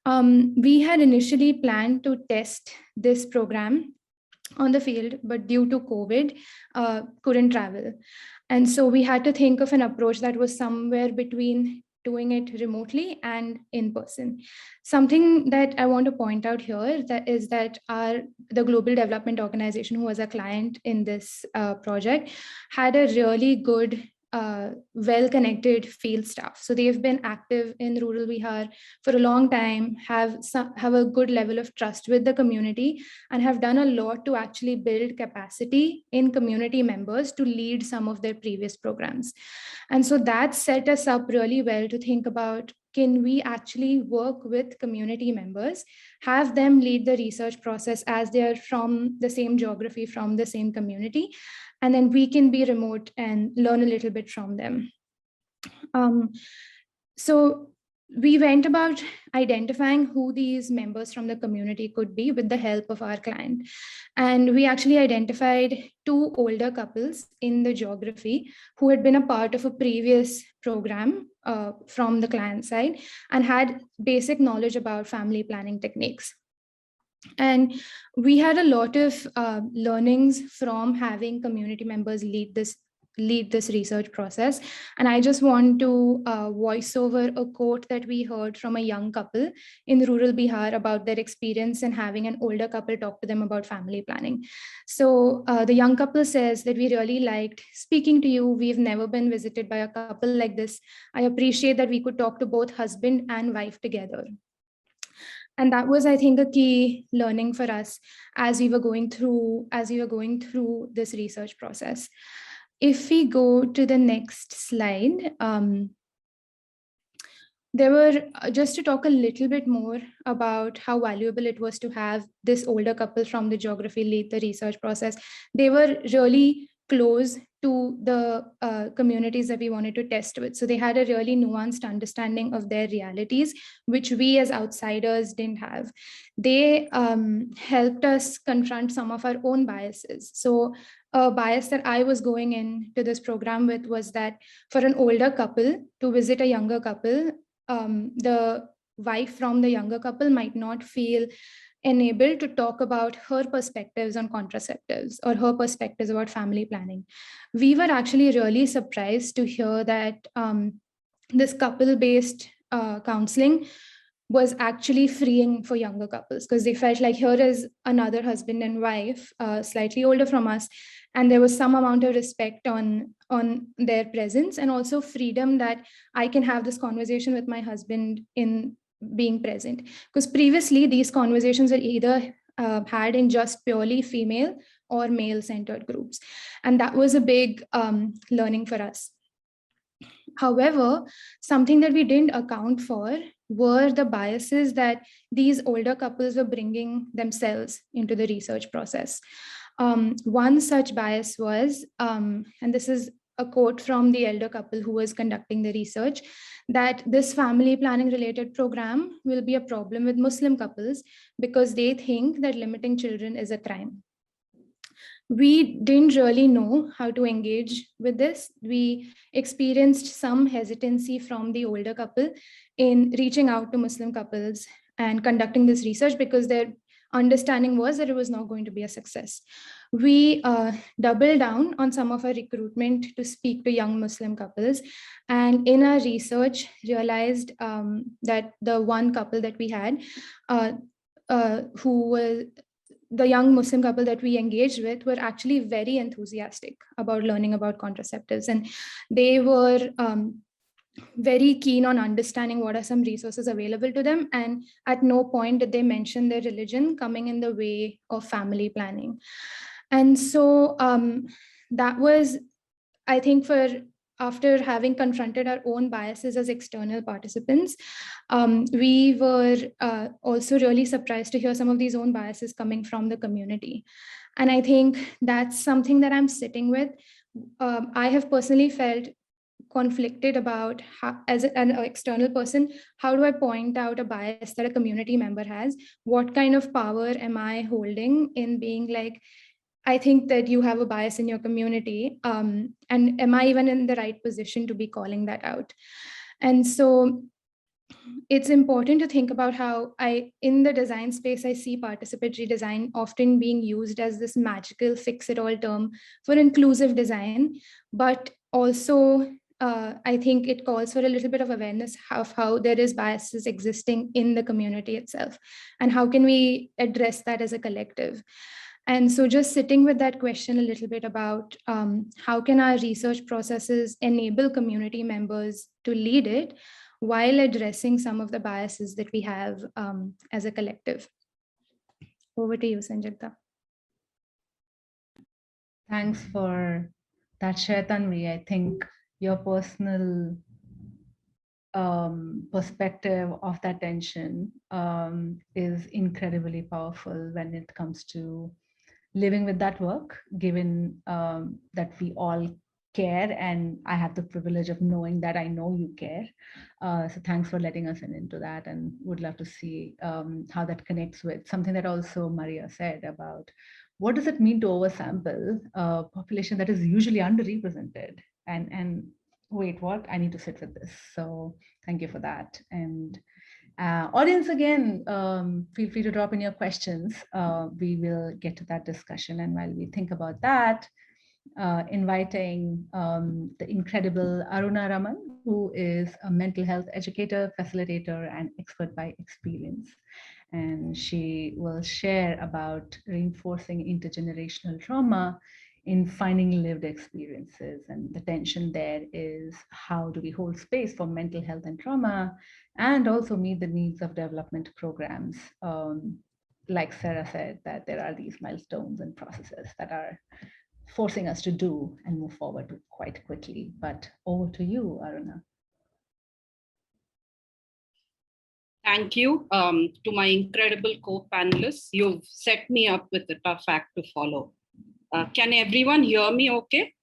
We had initially planned to test this program on the field, but due to COVID, couldn't travel. And so we had to think of an approach that was somewhere between doing it remotely and in person. Something that I want to point out here is that the Global Development Organization, who was a client in this project, had a really good well-connected field staff. So they've been active in rural Bihar for a long time, have a good level of trust with the community, and have done a lot to actually build capacity in community members to lead some of their previous programs. And so that set us up really well to think about, can we actually work with community members, have them lead the research process as they're from the same geography, from the same community, and then we can be remote and learn a little bit from them. So we went about identifying who these members from the community could be with the help of our client. And we actually identified 2 older couples in the geography who had been a part of a previous program from the client side and had basic knowledge about family planning techniques. And we had a lot of learnings from having community members lead this research process. And I just want to voice over a quote that we heard from a young couple in rural Bihar about their experience in having an older couple talk to them about family planning. So the young couple says that, we really liked speaking to you. We've never been visited by a couple like this. I appreciate that we could talk to both husband and wife together. And that was, I think, a key learning for us as we were going through this research process. If we go to the next slide, there were, just to talk a little bit more about how valuable it was to have this older couple from the geography lead the research process. They were really close to the communities that we wanted to test with. So they had a really nuanced understanding of their realities, which we as outsiders didn't have. They helped us confront some of our own biases. So a bias that I was going into this program with was that for an older couple to visit a younger couple, the wife from the younger couple might not feel enabled to talk about her perspectives on contraceptives or her perspectives about family planning. We were actually really surprised to hear that this couple-based counseling was actually freeing for younger couples, because they felt like, here is another husband and wife, slightly older from us, and there was some amount of respect on their presence, and also freedom that I can have this conversation with my husband in being present. Because previously these conversations were either had in just purely female or male-centered groups, and that was a big learning for us. However, something that we didn't account for were the biases that these older couples were bringing themselves into the research process. One such bias was, and this is a quote from the elder couple who was conducting the research, that this family planning related program will be a problem with Muslim couples because they think that limiting children is a crime. We didn't really know how to engage with this. We experienced some hesitancy from the older couple in reaching out to Muslim couples and conducting this research because their understanding was that it was not going to be a success. We doubled down on some of our recruitment to speak to young Muslim couples. And in our research, realized that the one couple that we had, who was the young Muslim couple that we engaged with, were actually very enthusiastic about learning about contraceptives. And they were very keen on understanding what are some resources available to them. And at no point did they mention their religion coming in the way of family planning. And so that was, I think, after having confronted our own biases as external participants, we were also really surprised to hear some of these own biases coming from the community. And I think that's something that I'm sitting with. I have personally felt conflicted about how, as an external person, how do I point out a bias that a community member has? What kind of power am I holding in being like, I think that you have a bias in your community, and am I even in the right position to be calling that out? And so it's important to think about how in the design space, I see participatory design often being used as this magical fix-it-all term for inclusive design, but also I think it calls for a little bit of awareness of how there is biases existing in the community itself, and how can we address that as a collective. And so just sitting with that question a little bit about how can our research processes enable community members to lead it while addressing some of the biases that we have as a collective. Over to you, Sanjukta. Thanks for that share, Tanvi. I think your personal perspective of that tension is incredibly powerful when it comes to living with that work, given that we all care, and I have the privilege of knowing that I know you care. So thanks for letting us in into that, and would love to see how that connects with something that also María said about what does it mean to oversample a population that is usually underrepresented, and wait, what? I need to sit with this. So thank you for that. And audience, again, feel free to drop in your questions. We will get to that discussion. And while we think about that, inviting the incredible Aruna Raman, who is a mental health educator, facilitator, and expert by experience. And she will share about reinforcing intergenerational trauma in finding lived experiences. And the tension there is, how do we hold space for mental health and trauma, and also meet the needs of development programs? Like Sarah said, that there are these milestones and processes that are forcing us to do and move forward quite quickly. But over to you, Aruna. Thank you to my incredible co-panelists. You've set me up with a tough act to follow. Can everyone hear me okay?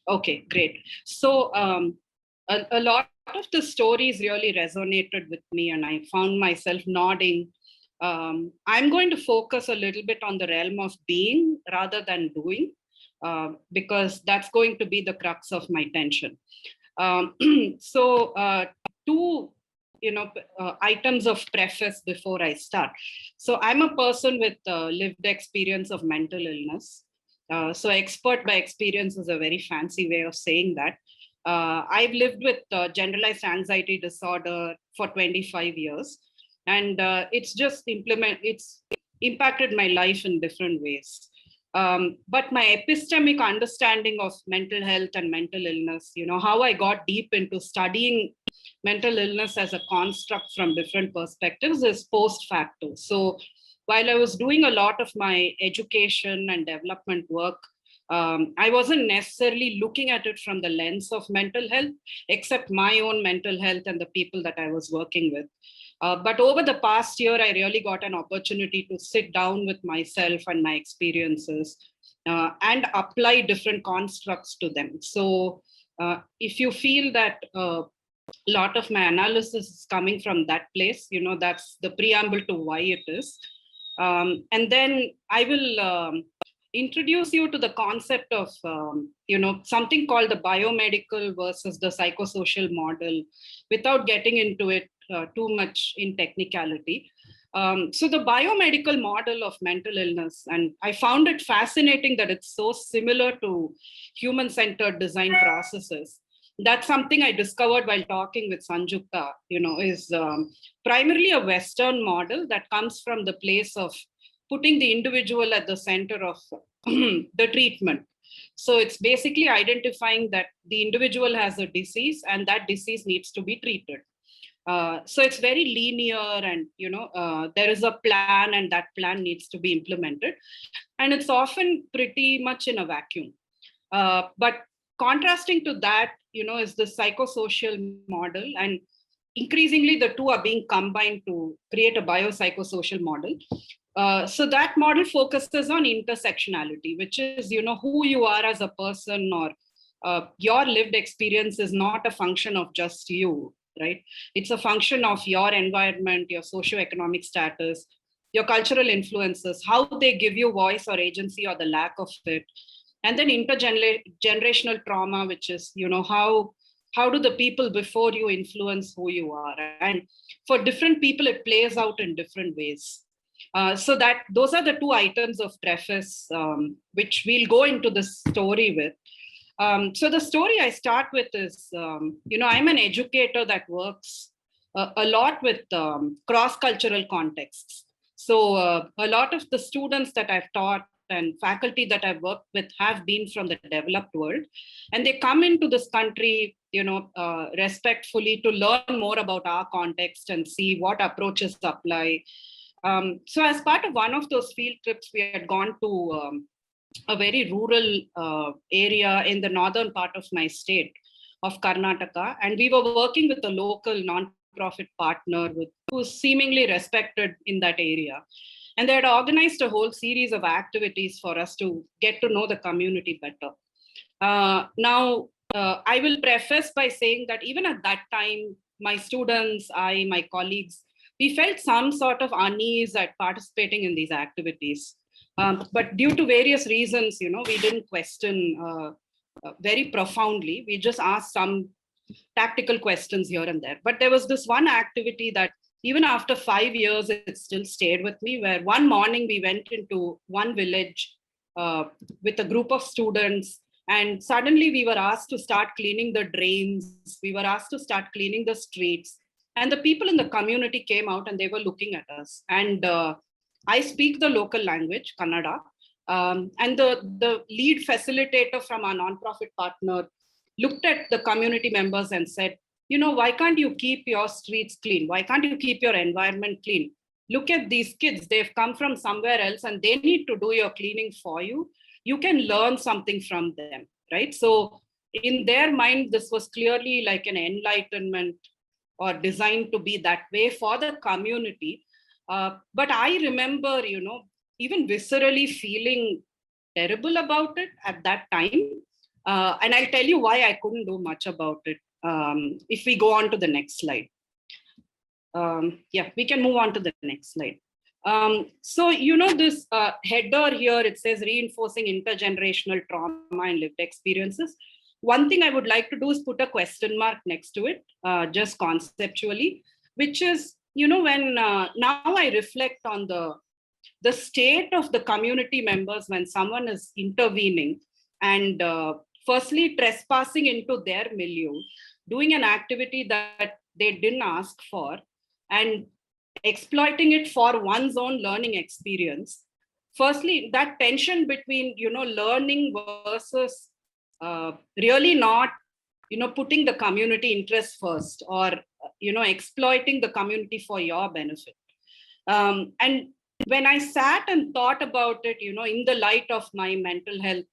Okay, great. So a lot of the stories really resonated with me, and I found myself nodding. I'm going to focus a little bit on the realm of being rather than doing, because that's going to be the crux of my tension. Two items of preface before I start. So I'm a person with lived experience of mental illness. So expert by experience is a very fancy way of saying that. I've lived with generalized anxiety disorder for 25 years. And it's impacted my life in different ways. But my epistemic understanding of mental health and mental illness, how I got deep into studying mental illness as a construct from different perspectives is post facto. So while I was doing a lot of my education and development work, I wasn't necessarily looking at it from the lens of mental health, except my own mental health and the people that I was working with. But over the past year, I really got an opportunity to sit down with myself and my experiences and apply different constructs to them. So if you feel that a lot of my analysis is coming from that place, that's the preamble to why it is. And then I will introduce you to the concept of, something called the biomedical versus the psychosocial model without getting into it too much in technicality. So the biomedical model of mental illness, and I found it fascinating that it's so similar to human-centered design processes. That's something I discovered while talking with Sanjukta, is primarily a Western model that comes from the place of putting the individual at the center of the treatment. So it's basically identifying that the individual has a disease and that disease needs to be treated. So it's very linear, and there is a plan and that plan needs to be implemented. And it's often pretty much in a vacuum. But contrasting to that, is the psychosocial model, and increasingly the two are being combined to create a biopsychosocial model. So that model focuses on intersectionality, which is, who you are as a person, or your lived experience is not a function of just you, right? It's a function of your environment, your socioeconomic status, your cultural influences, how they give you voice or agency or the lack of it. And then intergenerational trauma, which is, how do the people before you influence who you are? And for different people, it plays out in different ways. So that those are the two items of preface, which we'll go into the story with. So the story I start with is, I'm an educator that works a lot with cross-cultural contexts. So a lot of the students that I've taught and faculty that I've worked with have been from the developed world, and they come into this country, respectfully to learn more about our context and see what approaches apply. So as part of one of those field trips, we had gone to a very rural area in the northern part of my state of Karnataka, and we were working with a local non-profit partner who's seemingly respected in that area. And they had organized a whole series of activities for us to get to know the community better. Now, I will preface by saying that even at that time, my students, my colleagues, we felt some sort of unease at participating in these activities. But due to various reasons, we didn't question very profoundly. We just asked some tactical questions here and there. But there was this one activity that even after 5 years, it still stayed with me, where one morning we went into one village with a group of students, and suddenly we were asked to start cleaning the drains. We were asked to start cleaning the streets. And the people in the community came out and they were looking at us. And I speak the local language, Kannada. And the lead facilitator from our nonprofit partner looked at the community members and said, why can't you keep your streets clean? Why can't you keep your environment clean? Look at these kids. They've come from somewhere else and they need to do your cleaning for you. You can learn something from them, right? So in their mind, this was clearly like an enlightenment or designed to be that way for the community. But I remember, even viscerally feeling terrible about it at that time. And I'll tell you why I couldn't do much about it. If we go on to the next slide. Yeah, we can move on to the next slide. So, this header here, it says reinforcing intergenerational trauma and lived experiences. One thing I would like to do is put a question mark next to it, just conceptually, which is, when now I reflect on the state of the community members when someone is intervening and firstly trespassing into their milieu, doing an activity that they didn't ask for, and exploiting it for one's own learning experience. Firstly, that tension between, learning versus really not, putting the community interest first, or, exploiting the community for your benefit. And when I sat and thought about it, in the light of my mental health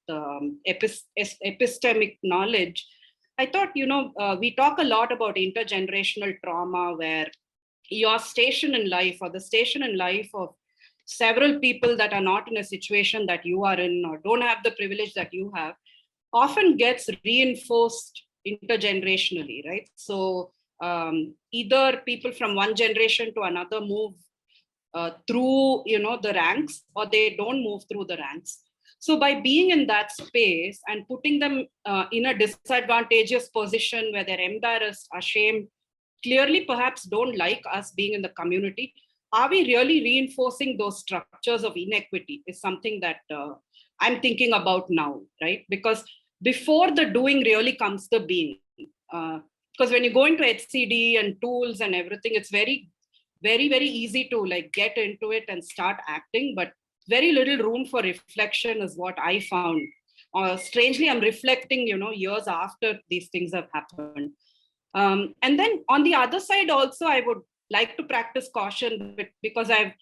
epistemic knowledge, I thought, we talk a lot about intergenerational trauma, where your station in life or the station in life of several people that are not in a situation that you are in or don't have the privilege that you have often gets reinforced intergenerationally, right? So either people from one generation to another move through, the ranks, or they don't move through the ranks. So by being in that space and putting them in a disadvantageous position where they're embarrassed, ashamed, clearly perhaps don't like us being in the community, are we really reinforcing those structures of inequity is something that I'm thinking about now, right? Because before the doing really comes the being. Because when you go into HCD and tools and everything, it's very, very, very easy to like get into it and start acting, but very little room for reflection is what I found. Strangely, I'm reflecting, years after these things have happened. And then on the other side also, I would like to practice caution because I've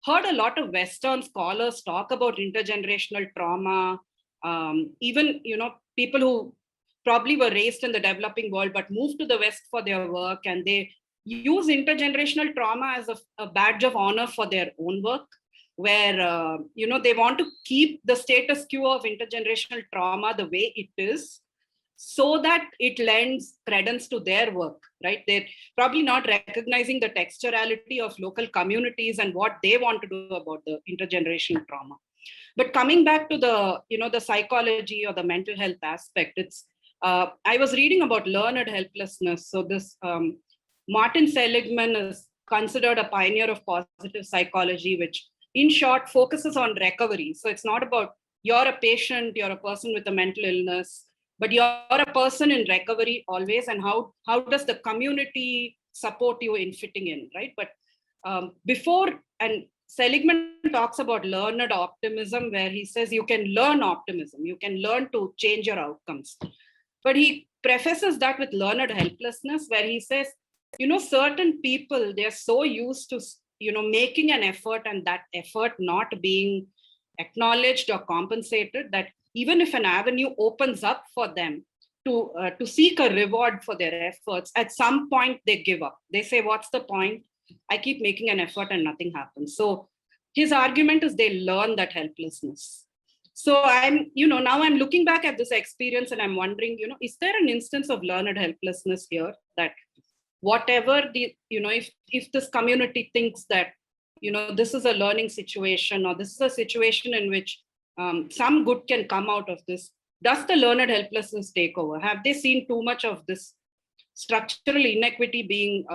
heard a lot of Western scholars talk about intergenerational trauma, even, people who probably were raised in the developing world, but moved to the West for their work, and they use intergenerational trauma as a badge of honor for their own work, where, they want to keep the status quo of intergenerational trauma the way it is, so that it lends credence to their work, right? They're probably not recognizing the texturality of local communities and what they want to do about the intergenerational trauma. But coming back to the, the psychology or the mental health aspect, it's, I was reading about learned helplessness. So this Martin Seligman is considered a pioneer of positive psychology, which in short focuses on recovery. So it's not about you're a patient, you're a person with a mental illness, but you're a person in recovery always, and how does the community support you in fitting in, right? But before, and Seligman talks about learned optimism, where he says you can learn optimism, you can learn to change your outcomes. But he prefaces that with learned helplessness, where he says, certain people, they're so used to, making an effort and that effort not being acknowledged or compensated, that even if an avenue opens up for them to seek a reward for their efforts, at some point they give up. They say, what's the point? I keep making an effort and nothing happens. So his argument is they learn that helplessness. So I'm, now I'm looking back at this experience and I'm wondering, is there an instance of learned helplessness here, that whatever the, if this community thinks that, this is a learning situation, or this is a situation in which some good can come out of this, does the learned helplessness take over? Have they seen too much of this structural inequity being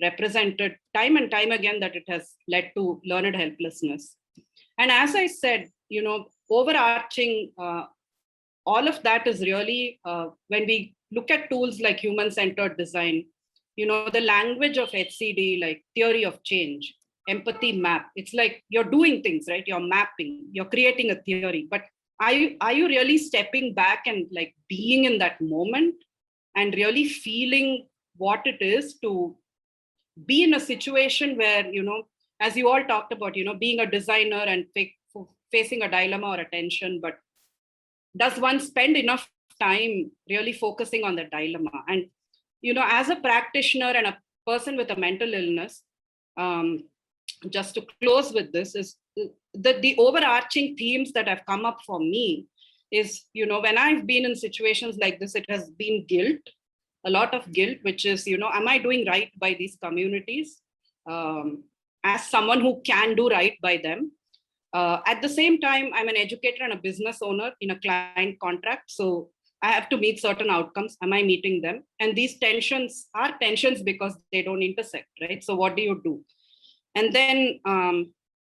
represented time and time again, that it has led to learned helplessness? And as I said, overarching, all of that is really, when we look at tools like human-centered design, the language of HCD, like theory of change, empathy map, it's like you're doing things, right? You're mapping, you're creating a theory, but are you really stepping back and like being in that moment and really feeling what it is to be in a situation where, as you all talked about, being a designer and facing a dilemma or a tension, but does one spend enough time really focusing on the dilemma? And, as a practitioner and a person with a mental illness, just to close with this, is the overarching themes that have come up for me is, when I've been in situations like this, it has been guilt, a lot of guilt, which is, am I doing right by these communities? As someone who can do right by them. At the same time, I'm an educator and a business owner in a client contract. So I have to meet certain outcomes. Am I meeting them? And these tensions are tensions because they don't intersect, right? So what do you do? And then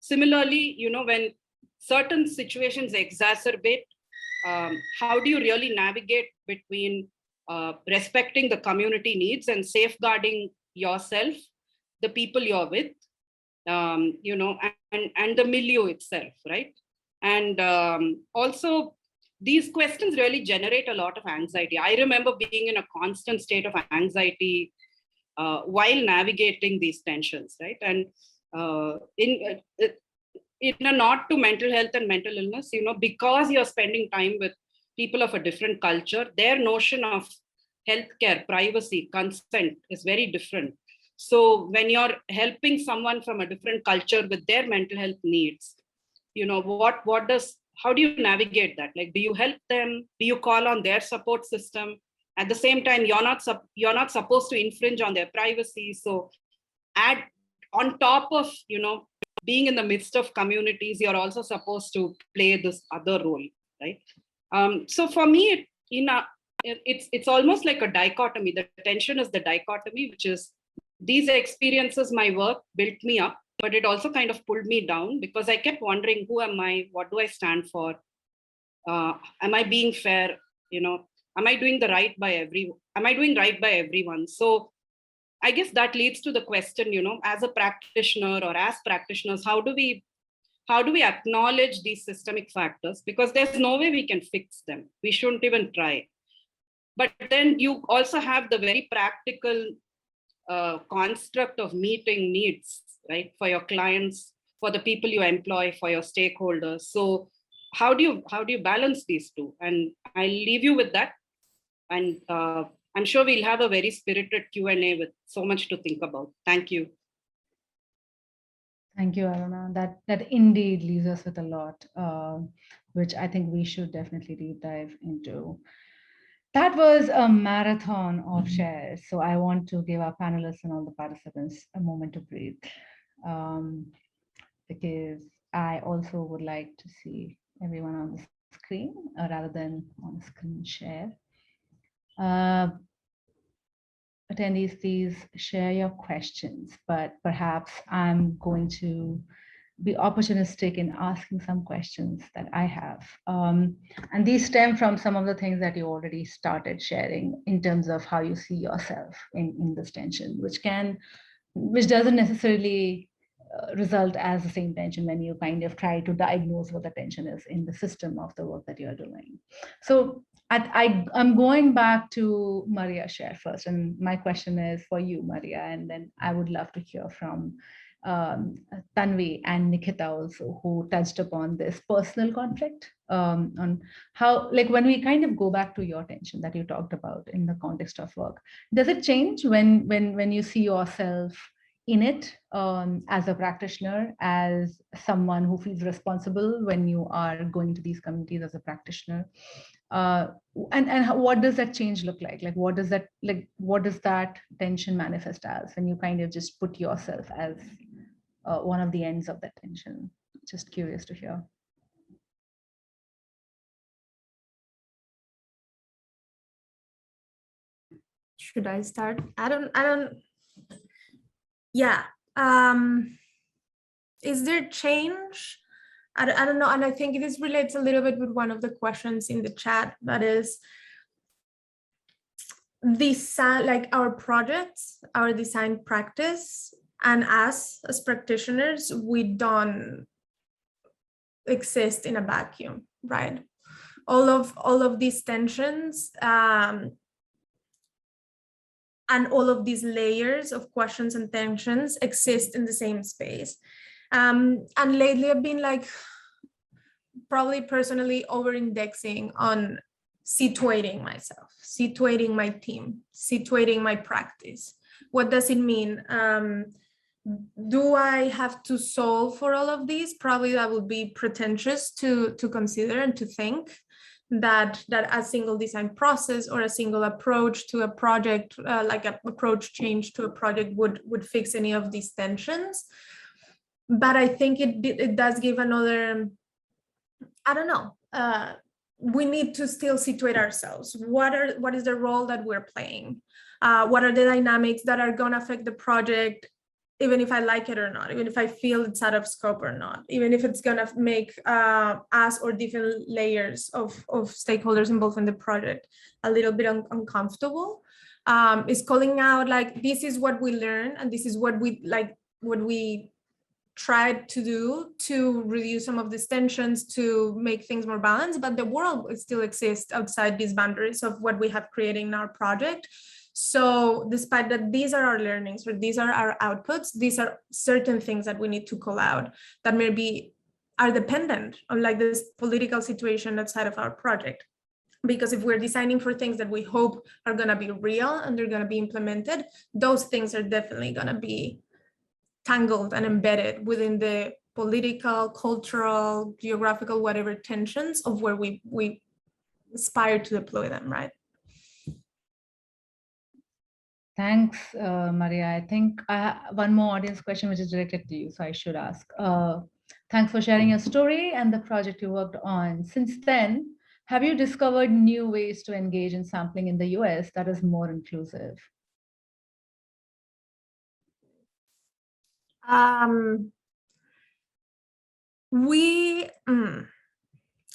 similarly, when certain situations exacerbate, how do you really navigate between respecting the community needs and safeguarding yourself, the people you're with, and the milieu itself, right? And also, these questions really generate a lot of anxiety. I remember being in a constant state of anxiety while navigating these tensions, right? And in a nod to mental health and mental illness, because you're spending time with people of a different culture, their notion of healthcare, privacy, consent is very different. So when you're helping someone from a different culture with their mental health needs, how do you navigate that? Like, do you help them? Do you call on their support system? At the same time, you're not supposed to infringe on their privacy. So add on top of, being in the midst of communities, you're also supposed to play this other role, right? So for me, it's almost like a dichotomy. The tension is the dichotomy, which is these experiences, my work built me up, but it also kind of pulled me down because I kept wondering, who am I? What do I stand for? Am I being fair? Am I doing right by everyone? So I guess that leads to the question, as a practitioner or as practitioners, how do we acknowledge these systemic factors? Because there's no way we can fix them. We shouldn't even try. But then you also have the very practical construct of meeting needs, right? For your clients, for the people you employ, for your stakeholders. So how do you balance these two? And I'll leave you with that. And I'm sure we'll have a very spirited Q&A with so much to think about. Thank you. Thank you, Aruna. That indeed leaves us with a lot, which I think we should definitely deep dive into. That was a marathon of shares. So I want to give our panelists and all the participants a moment to breathe, because I also would like to see everyone on the screen rather than on a screen share. Attendees, please share your questions, but perhaps I'm going to be opportunistic in asking some questions that I have. And these stem from some of the things that you already started sharing in terms of how you see yourself in this tension, which doesn't necessarily result as the same tension when you kind of try to diagnose what the tension is in the system of the work that you're doing. So I'm going back to Maria's share first, and my question is for you, Maria, and then I would love to hear from Tanvi and Nikhita also, who touched upon this personal conflict on how, like, when we kind of go back to your tension that you talked about in the context of work, does it change when you see yourself in it as a practitioner, as someone who feels responsible when you are going to these communities as a practitioner? And what does that change look like? Like, what does that tension manifest as when you kind of just put yourself as one of the ends of that tension? Just curious to hear. Should I start? I don't. Yeah. Is there change? I don't know. And I think this relates a little bit with one of the questions in the chat, that is like our projects, our design practice, and us as practitioners, we don't exist in a vacuum, right? All of these tensions and all of these layers of questions and tensions exist in the same space. And lately I've been like probably personally over-indexing on situating myself, situating my team, situating my practice. What does it mean? Do I have to solve for all of these? Probably that would be pretentious to consider and to think that a single design process or a single approach to a project, like an approach change to a project would fix any of these tensions. But I think it does give another, I don't know, we need to still situate ourselves. What is the role that we're playing? What are the dynamics that are gonna affect the project, even if I like it or not, even if I feel it's out of scope or not, even if it's gonna make us or different layers of stakeholders involved in the project a little bit uncomfortable. Is calling out like, this is what we learn and this is what we tried to do to reduce some of these tensions, to make things more balanced, but the world still exists outside these boundaries of what we have created in our project. So despite that, these are our learnings, or these are our outputs, these are certain things that we need to call out that maybe are dependent on like this political situation outside of our project. Because if we're designing for things that we hope are going to be real and they're going to be implemented, those things are definitely going to be tangled and embedded within the political, cultural, geographical, whatever tensions of where we aspire to deploy them, right? Thanks, Maria. I think I have one more audience question, which is directed to you, so I should ask. Thanks for sharing your story and the project you worked on. Since then, have you discovered new ways to engage in sampling in the US that is more inclusive?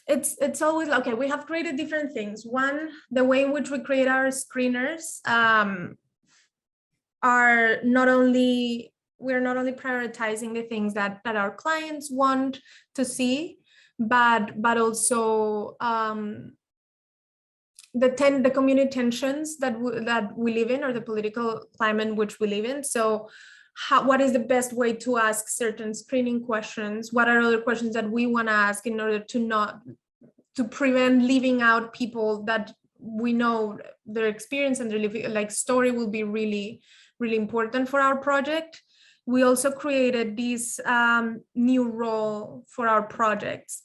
It's always okay. We have created different things. One, the way in which we create our screeners are not only, we're not only prioritizing the things that our clients want to see, but also the community tensions that we live in, or the political climate in which we live in. So what is the best way to ask certain screening questions? What are other questions that we want to ask in order to prevent leaving out people that we know their experience and their story will be really, really important for our project. We also created this new role for our projects.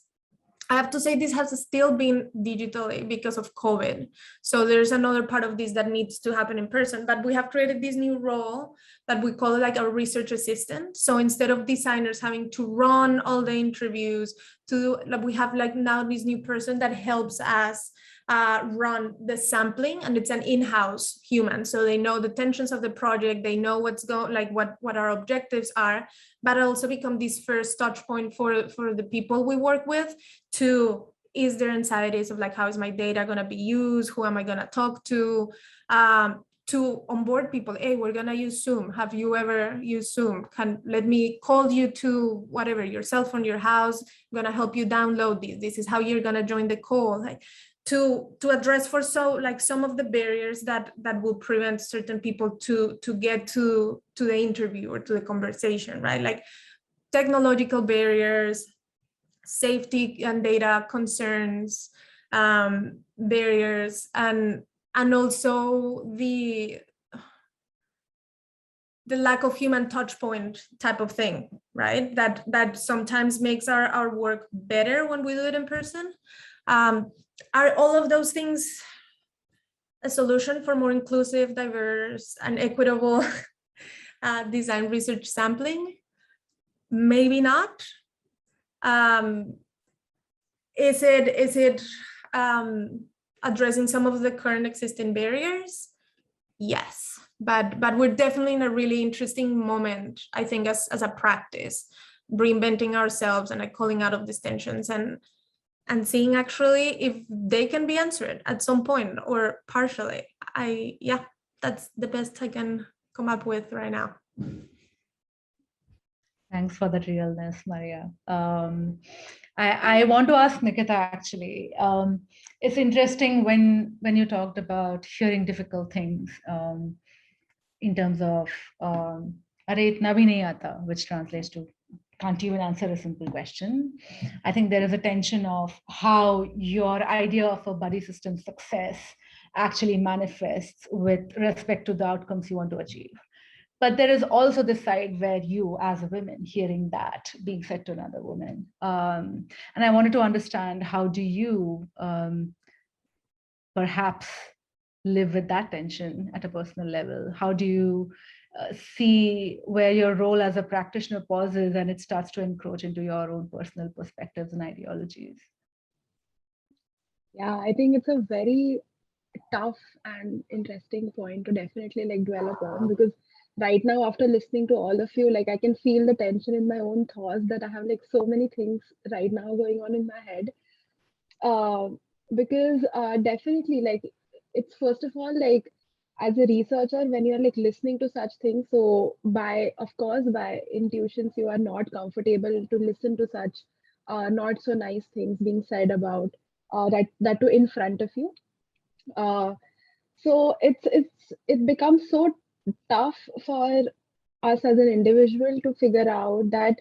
I have to say this has still been digitally because of COVID. So there's another part of this that needs to happen in person, but we have created this new role that we call like a research assistant. So instead of designers having to run all the interviews, we have like now this new person that helps us run the sampling, and it's an in-house human. So they know the tensions of the project, they know what's going, like what our objectives are, but also become this first touch point for the people we work with to ease their anxieties of like, how is my data going to be used? Who am I going to talk to onboard people? Hey, we're going to use Zoom. Have you ever used Zoom? Let me call you to whatever, your cell phone, your house. I'm going to help you download this. This is how you're going to join the call. Like, to address some of the barriers that will prevent certain people to get to the interview or to the conversation, right? Like technological barriers, safety and data concerns, barriers, and also the lack of human touch point type of thing, right? That sometimes makes our work better when we do it in person. Are all of those things a solution for more inclusive, diverse, and equitable design research sampling? Maybe not. Is it addressing some of the current existing barriers? Yes, but we're definitely in a really interesting moment, I think, as a practice, reinventing ourselves and like calling out of these tensions and seeing actually if they can be answered at some point or partially. Yeah, that's the best I can come up with right now. Thanks for that realness, Maria. I want to ask Nikhita actually. It's interesting when you talked about hearing difficult things in terms of "Arey itna bhi nahi aata," which translates to "Can't even answer a simple question." I think there is a tension of how your idea of a buddy system success actually manifests with respect to the outcomes you want to achieve. But there is also this side where you, as a woman, hearing that being said to another woman. And I wanted to understand, how do you perhaps live with that tension at a personal level? How do you see where your role as a practitioner pauses and it starts to encroach into your own personal perspectives and ideologies? Yeah, I think it's a very tough and interesting point to definitely like dwell upon, because right now, after listening to all of you, like I can feel the tension in my own thoughts, that I have like so many things right now going on in my head. Because definitely, like, it's first of all, like, as a researcher, when you're like listening to such things, so by intuitions, you are not comfortable to listen to such not so nice things being said about that too in front of you. So it becomes so tough for us as an individual to figure out that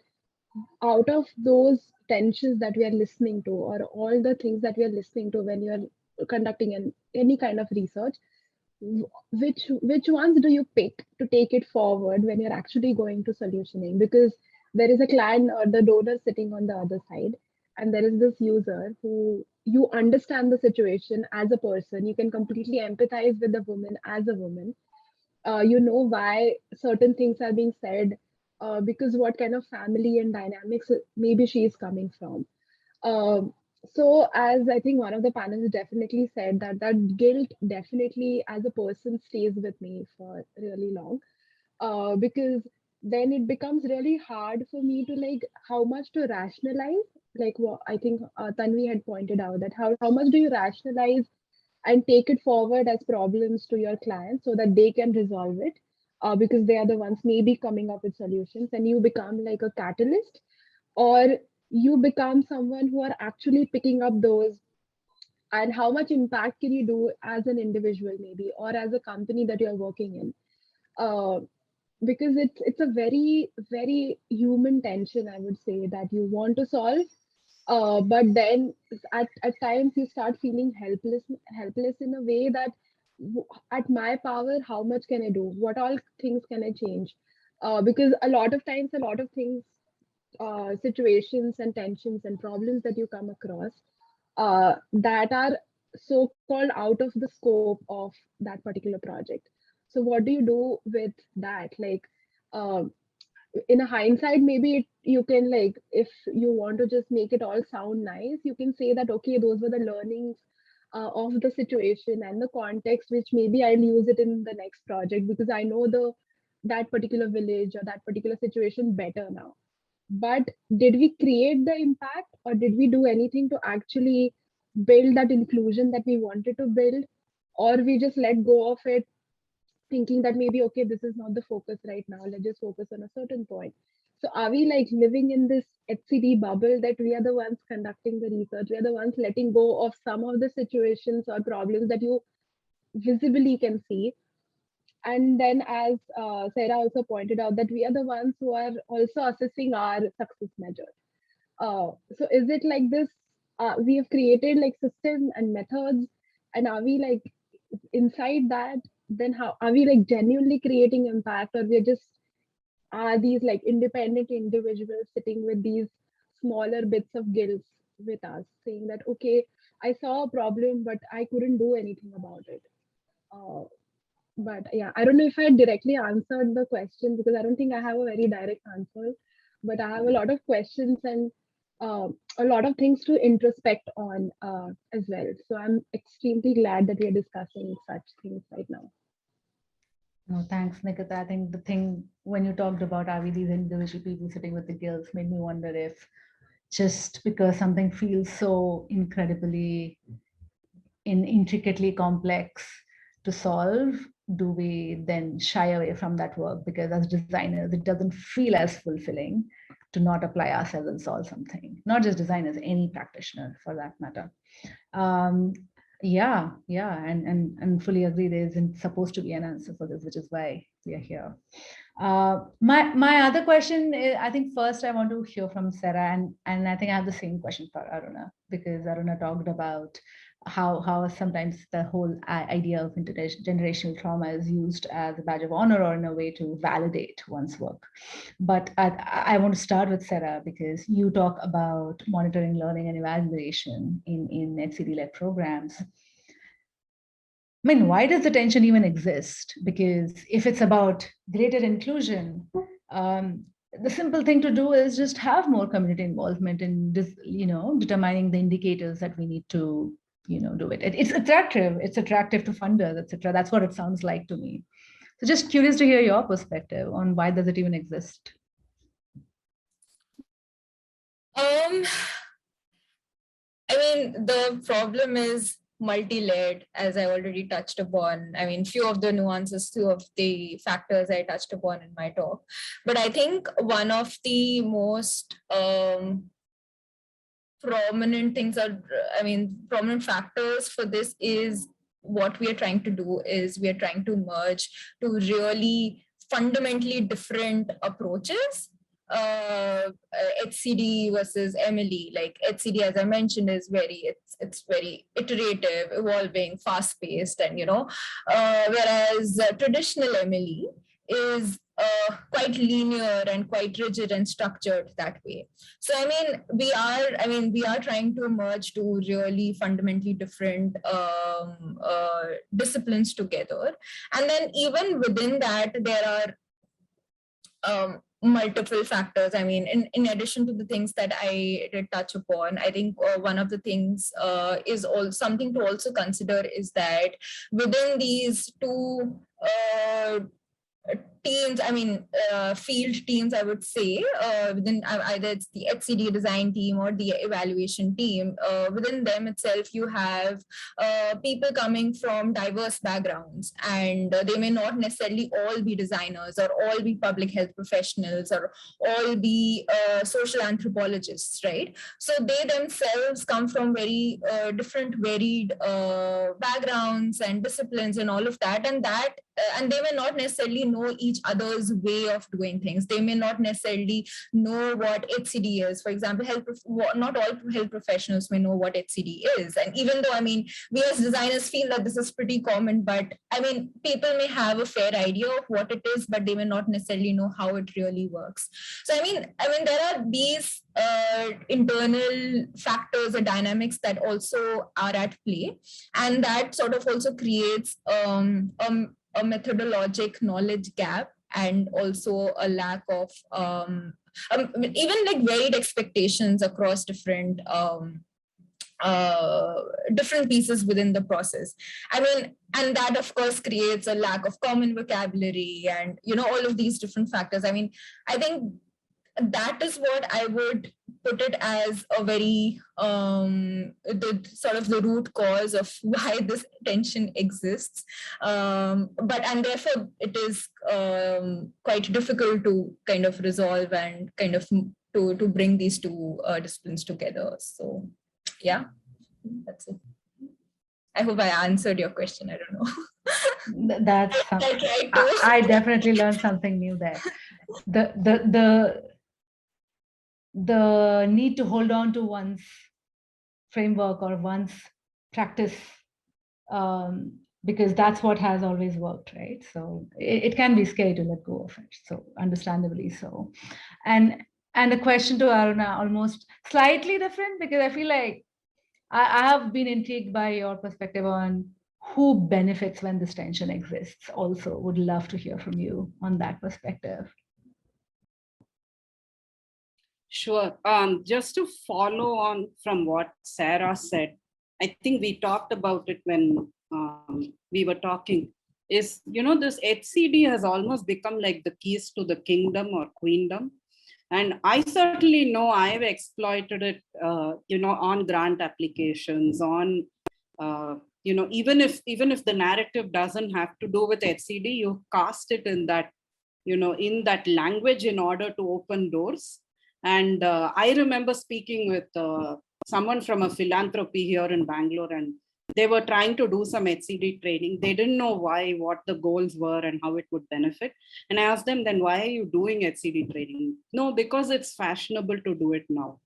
out of those tensions that we are listening to, or all the things that we are listening to when you are conducting any kind of research, which ones do you pick to take it forward when you're actually going to solutioning? Because there is a client or the donor sitting on the other side, and there is this user who you understand the situation as a person. You can completely empathize with the woman as a woman. You know why certain things are being said, because what kind of family and dynamics maybe she is coming from. So as I think one of the panelists definitely said, that guilt definitely as a person stays with me for really long, because then it becomes really hard for me to like how much to rationalize, like what I think Tanvi had pointed out, that how much do you rationalize and take it forward as problems to your clients so that they can resolve it, because they are the ones maybe coming up with solutions, and you become like a catalyst, or you become someone who are actually picking up those, and how much impact can you do as an individual maybe, or as a company that you're working in, because it's a very, very human tension, I would say, that you want to solve, but then at times you start feeling helpless in a way that at my power, how much can I do? What all things can I change? Because a lot of times, a lot of things, situations and tensions and problems that you come across, that are so-called out of the scope of that particular project. So what do you do with that? Like, in a hindsight, maybe you can, like, if you want to just make it all sound nice, you can say that, okay, those were the learnings of the situation and the context, which maybe I'll use it in the next project because I know that particular village or that particular situation better now. But did we create the impact, or did we do anything to actually build that inclusion that we wanted to build, or we just let go of it thinking that maybe, okay, this is not the focus right now, let's just focus on a certain point? So are we like living in this HCD bubble that we are the ones conducting the research, we are the ones letting go of some of the situations or problems that you visibly can see? And then, as Sarah also pointed out, that we are the ones who are also assessing our success measure. So is it like this, we have created like system and methods, and are we like inside that, then how are we like genuinely creating impact, or we're just are these like independent individuals sitting with these smaller bits of guilt with us, saying that, okay, I saw a problem, but I couldn't do anything about it. But yeah, I don't know if I directly answered the question, because I don't think I have a very direct answer, but I have a lot of questions and a lot of things to introspect on as well. So I'm extremely glad that we are discussing such things right now. No, thanks, Nikhita. I think the thing when you talked about are we these individual people sitting with the guilt made me wonder if just because something feels so incredibly intricately complex to solve, do we then shy away from that work because as designers, it doesn't feel as fulfilling to not apply ourselves and solve something? Not just designers, any practitioner for that matter. Yeah, and fully agree there isn't supposed to be an answer for this, which is why we are here. My other question is, I think first I want to hear from Sarah, and I think I have the same question for Aruna, because Aruna talked about how sometimes the whole idea of intergenerational trauma is used as a badge of honor or in a way to validate one's work. But I want to start with Sarah, because you talk about monitoring, learning, and evaluation in HCD-led programs. I mean, why does the tension even exist? Because if it's about greater inclusion, the simple thing to do is just have more community involvement in this, determining the indicators that we need to, do it. It's attractive. It's attractive to funders, etc. That's what it sounds like to me. So just curious to hear your perspective on why does it even exist? I mean, the problem is multi-layered, as I already touched upon. I mean, few of the nuances, few of the factors I touched upon in my talk. But I think one of the most prominent things prominent factors for this is what we are trying to do is we are trying to merge two really fundamentally different approaches HCD versus MLE. Like HCD, as I mentioned, is it's very iterative, evolving, fast-paced, and whereas traditional MLE is quite linear and quite rigid and structured that way. So we are trying to merge two really fundamentally different disciplines together, and then even within that there are multiple factors. In addition to the things that I did touch upon, I think one of the things is also something to also consider is that within these two teams, field teams, I would say, within either it's the HCD design team or the evaluation team, within them itself, you have people coming from diverse backgrounds, and they may not necessarily all be designers or all be public health professionals or all be social anthropologists, right? So they themselves come from very different, varied backgrounds and disciplines and all of that, and they may not necessarily know each other's way of doing things. They may not necessarily know what HCD is. For example, not all health professionals may know what HCD is. And even though, we as designers feel that this is pretty common, but people may have a fair idea of what it is, but they may not necessarily know how it really works. So, there are these internal factors or dynamics that also are at play, and that sort of also creates a methodologic knowledge gap, and also a lack of even like varied expectations across different pieces within the process. And that of course creates a lack of common vocabulary and all of these different factors. I think that is what I would put it as a very the root cause of why this tension exists, and therefore it is quite difficult to kind of resolve and kind of to bring these two disciplines together. So yeah, that's it. I hope I answered your question. I don't know. That's I definitely learned something new there. The need to hold on to one's framework or one's practice, because that's what has always worked, right? So it can be scary to let go of it. So understandably so. And the question to Aruna, almost slightly different, because I feel like I have been intrigued by your perspective on who benefits when this tension exists. Also, would love to hear from you on that perspective. Sure. Just to follow on from what Sarah said, I think we talked about it when we were talking, is, this HCD has almost become like the keys to the kingdom or queendom. And I certainly know I've exploited it, on grant applications, on, even if the narrative doesn't have to do with HCD, you cast it in that, in that language in order to open doors. And I remember speaking with someone from a philanthropy here in Bangalore, and they were trying to do some HCD training. They didn't know what the goals were and how it would benefit. And I asked them, then why are you doing HCD training? No, because it's fashionable to do it now.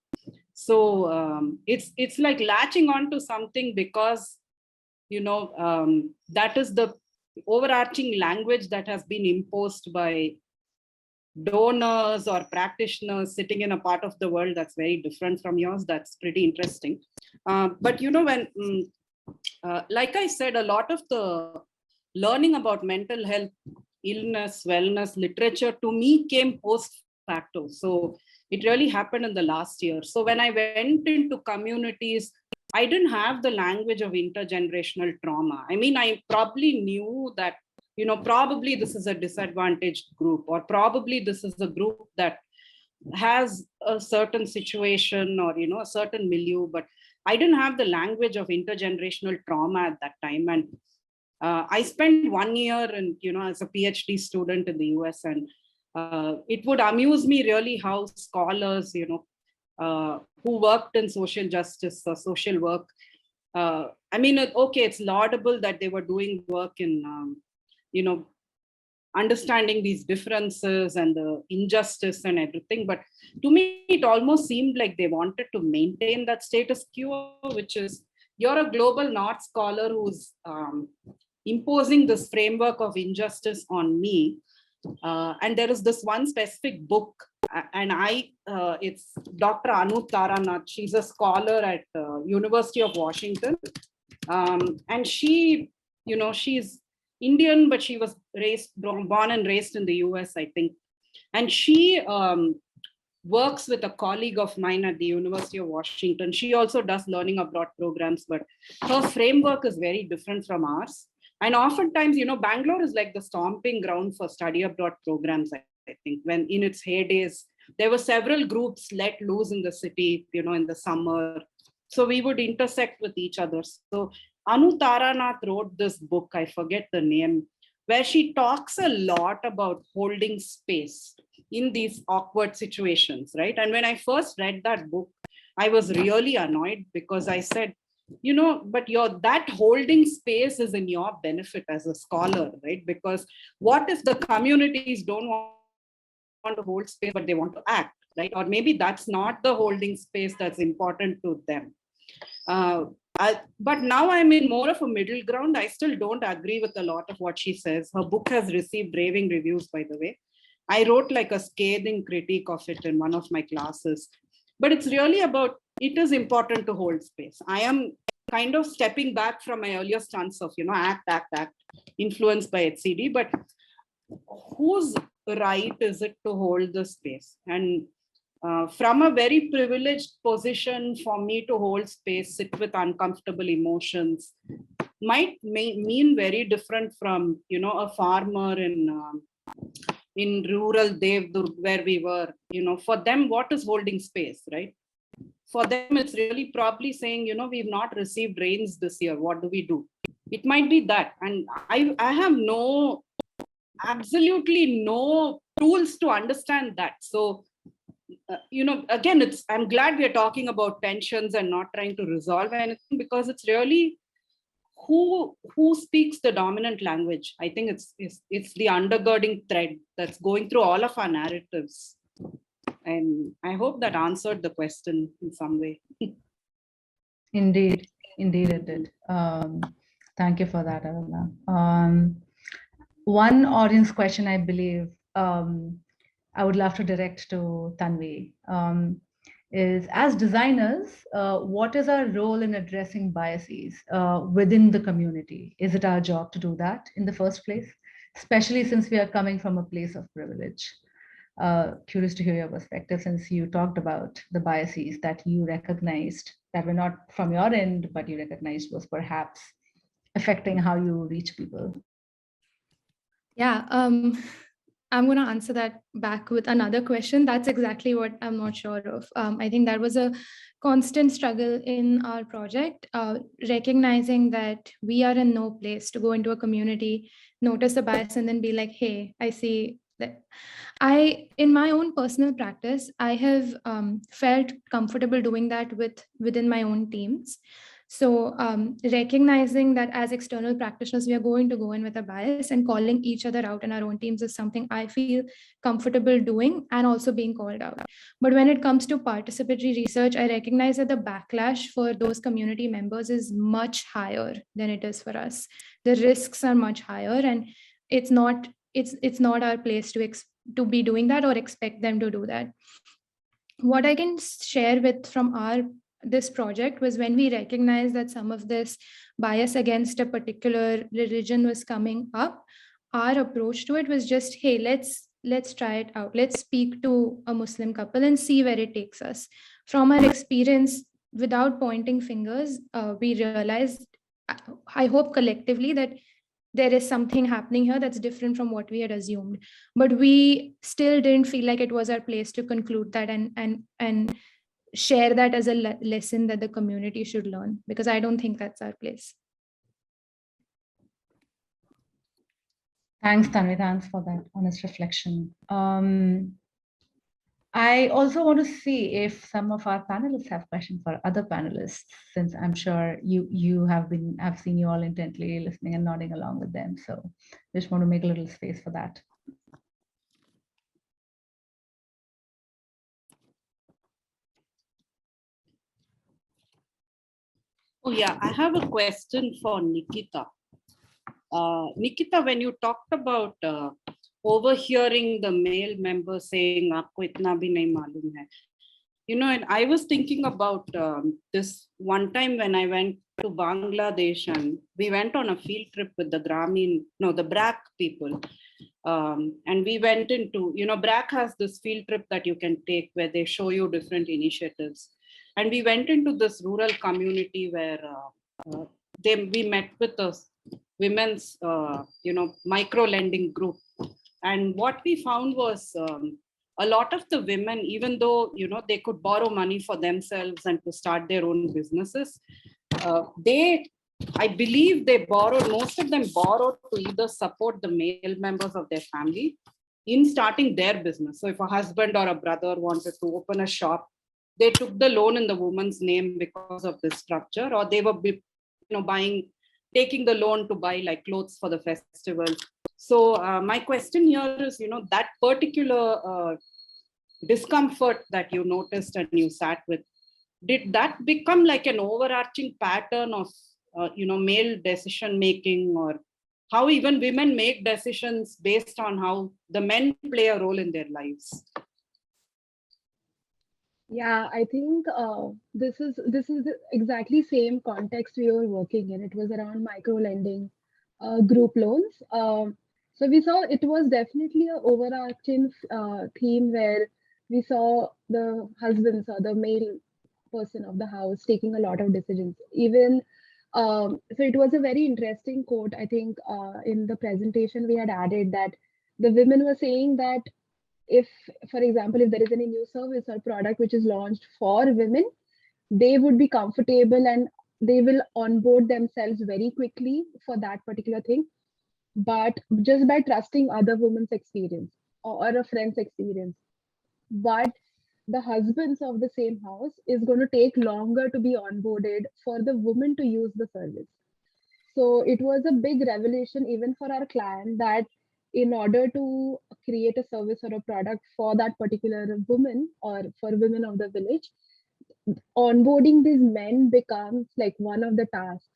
So it's like latching on to something because, that is the overarching language that has been imposed by donors or practitioners sitting in a part of the world that's very different from yours. That's pretty interesting. But when, like I said, a lot of the learning about mental health, illness, wellness literature to me came post facto. So it really happened in the last year. So when I went into communities, I didn't have the language of intergenerational trauma. I probably knew that probably this is a disadvantaged group, or probably this is a group that has a certain situation or, a certain milieu, but I didn't have the language of intergenerational trauma at that time. And I spent 1 year in, as a PhD student in the US, and it would amuse me really how scholars, who worked in social justice or social work, okay, it's laudable that they were doing work in, understanding these differences and the injustice and everything. But to me, it almost seemed like they wanted to maintain that status quo, which is, you're a global North scholar who's imposing this framework of injustice on me. And there is this one specific book, and it's Dr. Anuptaranath. She's a scholar at University of Washington. And she, she's Indian, but she was born and raised in the US, I think. And she works with a colleague of mine at the University of Washington. She also does learning abroad programs, but her framework is very different from ours. And oftentimes, Bangalore is like the stomping ground for study abroad programs, I think. When in its heydays, there were several groups let loose in the city, in the summer. So we would intersect with each other. So Anu Taranath wrote this book, I forget the name, where she talks a lot about holding space in these awkward situations, right? And when I first read that book, I was really annoyed because I said, but that holding space is in your benefit as a scholar, right? Because what if the communities don't want to hold space, but they want to act, right? Or maybe that's not the holding space that's important to them. But now I'm in more of a middle ground. I still don't agree with a lot of what she says. Her book has received raving reviews, by the way. I wrote like a scathing critique of it in one of my classes. But it's really about, it is important to hold space. I am kind of stepping back from my earlier stance of, act, influenced by HCD, but whose right is it to hold the space? And from a very privileged position, for me to hold space, sit with uncomfortable emotions, might mean very different from, a farmer in rural Devdurg where we were. For them, what is holding space, right? For them, it's really probably saying, we've not received rains this year. What do we do? It might be that. And I have absolutely no tools to understand that. So, again, I'm glad we're talking about tensions and not trying to resolve anything, because it's really who speaks the dominant language. I think it's the undergirding thread that's going through all of our narratives. And I hope that answered the question in some way. Indeed it did. Thank you for that, Aruna. One audience question, I believe, I would love to direct to Tanvi, is, as designers, what is our role in addressing biases within the community? Is it our job to do that in the first place, especially since we are coming from a place of privilege? Curious to hear your perspective, since you talked about the biases that you recognized that were not from your end, but you recognized was perhaps affecting how you reach people. Yeah, I'm going to answer that back with another question. That's exactly what I'm not sure of. I think that was a constant struggle in our project, recognizing that we are in no place to go into a community, notice a bias, and then be like, hey, I see that. In my own personal practice, I have felt comfortable doing that within my own teams. So recognizing that as external practitioners, we are going to go in with a bias, and calling each other out in our own teams is something I feel comfortable doing and also being called out. But when it comes to participatory research, I recognize that the backlash for those community members is much higher than it is for us. The risks are much higher, and it's not our place to be doing that or expect them to do that. What I can share from this project was, when we recognized that some of this bias against a particular religion was coming up, our approach to it was just, hey, let's try it out. Let's speak to a Muslim couple and see where it takes us. From our experience, without pointing fingers, we realized, I hope collectively, that there is something happening here that's different from what we had assumed. But we still didn't feel like it was our place to conclude that and share that as a lesson that the community should learn, because I don't think that's our place. Thanks, Tanvi. Thanks for that honest reflection. I also want to see if some of our panelists have questions for other panelists, since I'm sure I've seen you all intently listening and nodding along with them. So just want to make a little space for that. Oh yeah, I have a question for Nikhita. Nikhita, when you talked about overhearing the male member saying, "Aapko itna bhi nahi malum hai," and I was thinking about this one time when I went to Bangladesh and we went on a field trip with the the BRAC people. And we went into, BRAC has this field trip that you can take where they show you different initiatives. And we went into this rural community where we met with a women's, micro lending group. And what we found was a lot of the women, even though, they could borrow money for themselves and to start their own businesses, I believe most of them borrowed to either support the male members of their family in starting their business. So if a husband or a brother wanted to open a shop, they took the loan in the woman's name because of this structure, or they were, taking the loan to buy like clothes for the festival. So my question here is, that particular discomfort that you noticed and you sat with, did that become like an overarching pattern of, male decision making, or how even women make decisions based on how the men play a role in their lives? Yeah, I think this is the exactly same context we were working in. It was around micro lending, group loans. So we saw it was definitely an overarching theme where we saw the husbands or the male person of the house taking a lot of decisions. Even so, it was a very interesting quote. I think in the presentation we had added that the women were saying that if, for example, if there is any new service or product which is launched for women, they would be comfortable and they will onboard themselves very quickly for that particular thing. But just by trusting other women's experience or a friend's experience. But the husbands of the same house is going to take longer to be onboarded for the woman to use the service. So it was a big revelation even for our client that in order to create a service or a product for that particular woman or for women of the village, onboarding these men becomes like one of the tasks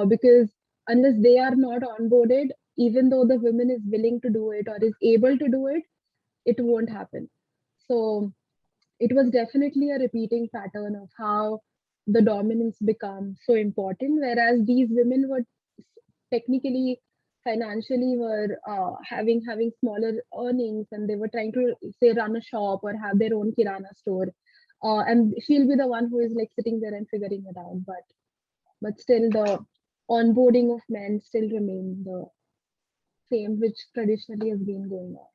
because unless they are not onboarded, even though the woman is willing to do it or is able to do it, it won't happen. So it was definitely a repeating pattern of how the dominance becomes so important, whereas these women were technically financially were having smaller earnings, and they were trying to say run a shop or have their own kirana store, and she'll be the one who is like sitting there and figuring it out, but still the onboarding of men still remain the same which traditionally has been going on.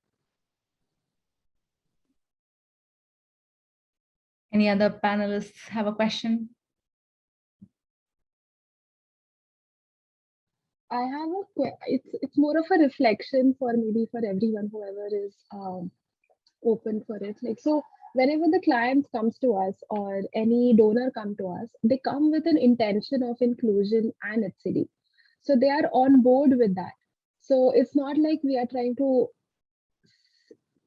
Any other panelists have a question? I have it's more of a reflection for maybe for everyone, whoever is open for it. Like, so whenever the client comes to us or any donor come to us, they come with an intention of inclusion and HCD. So they are on board with that. So it's not like we are trying to,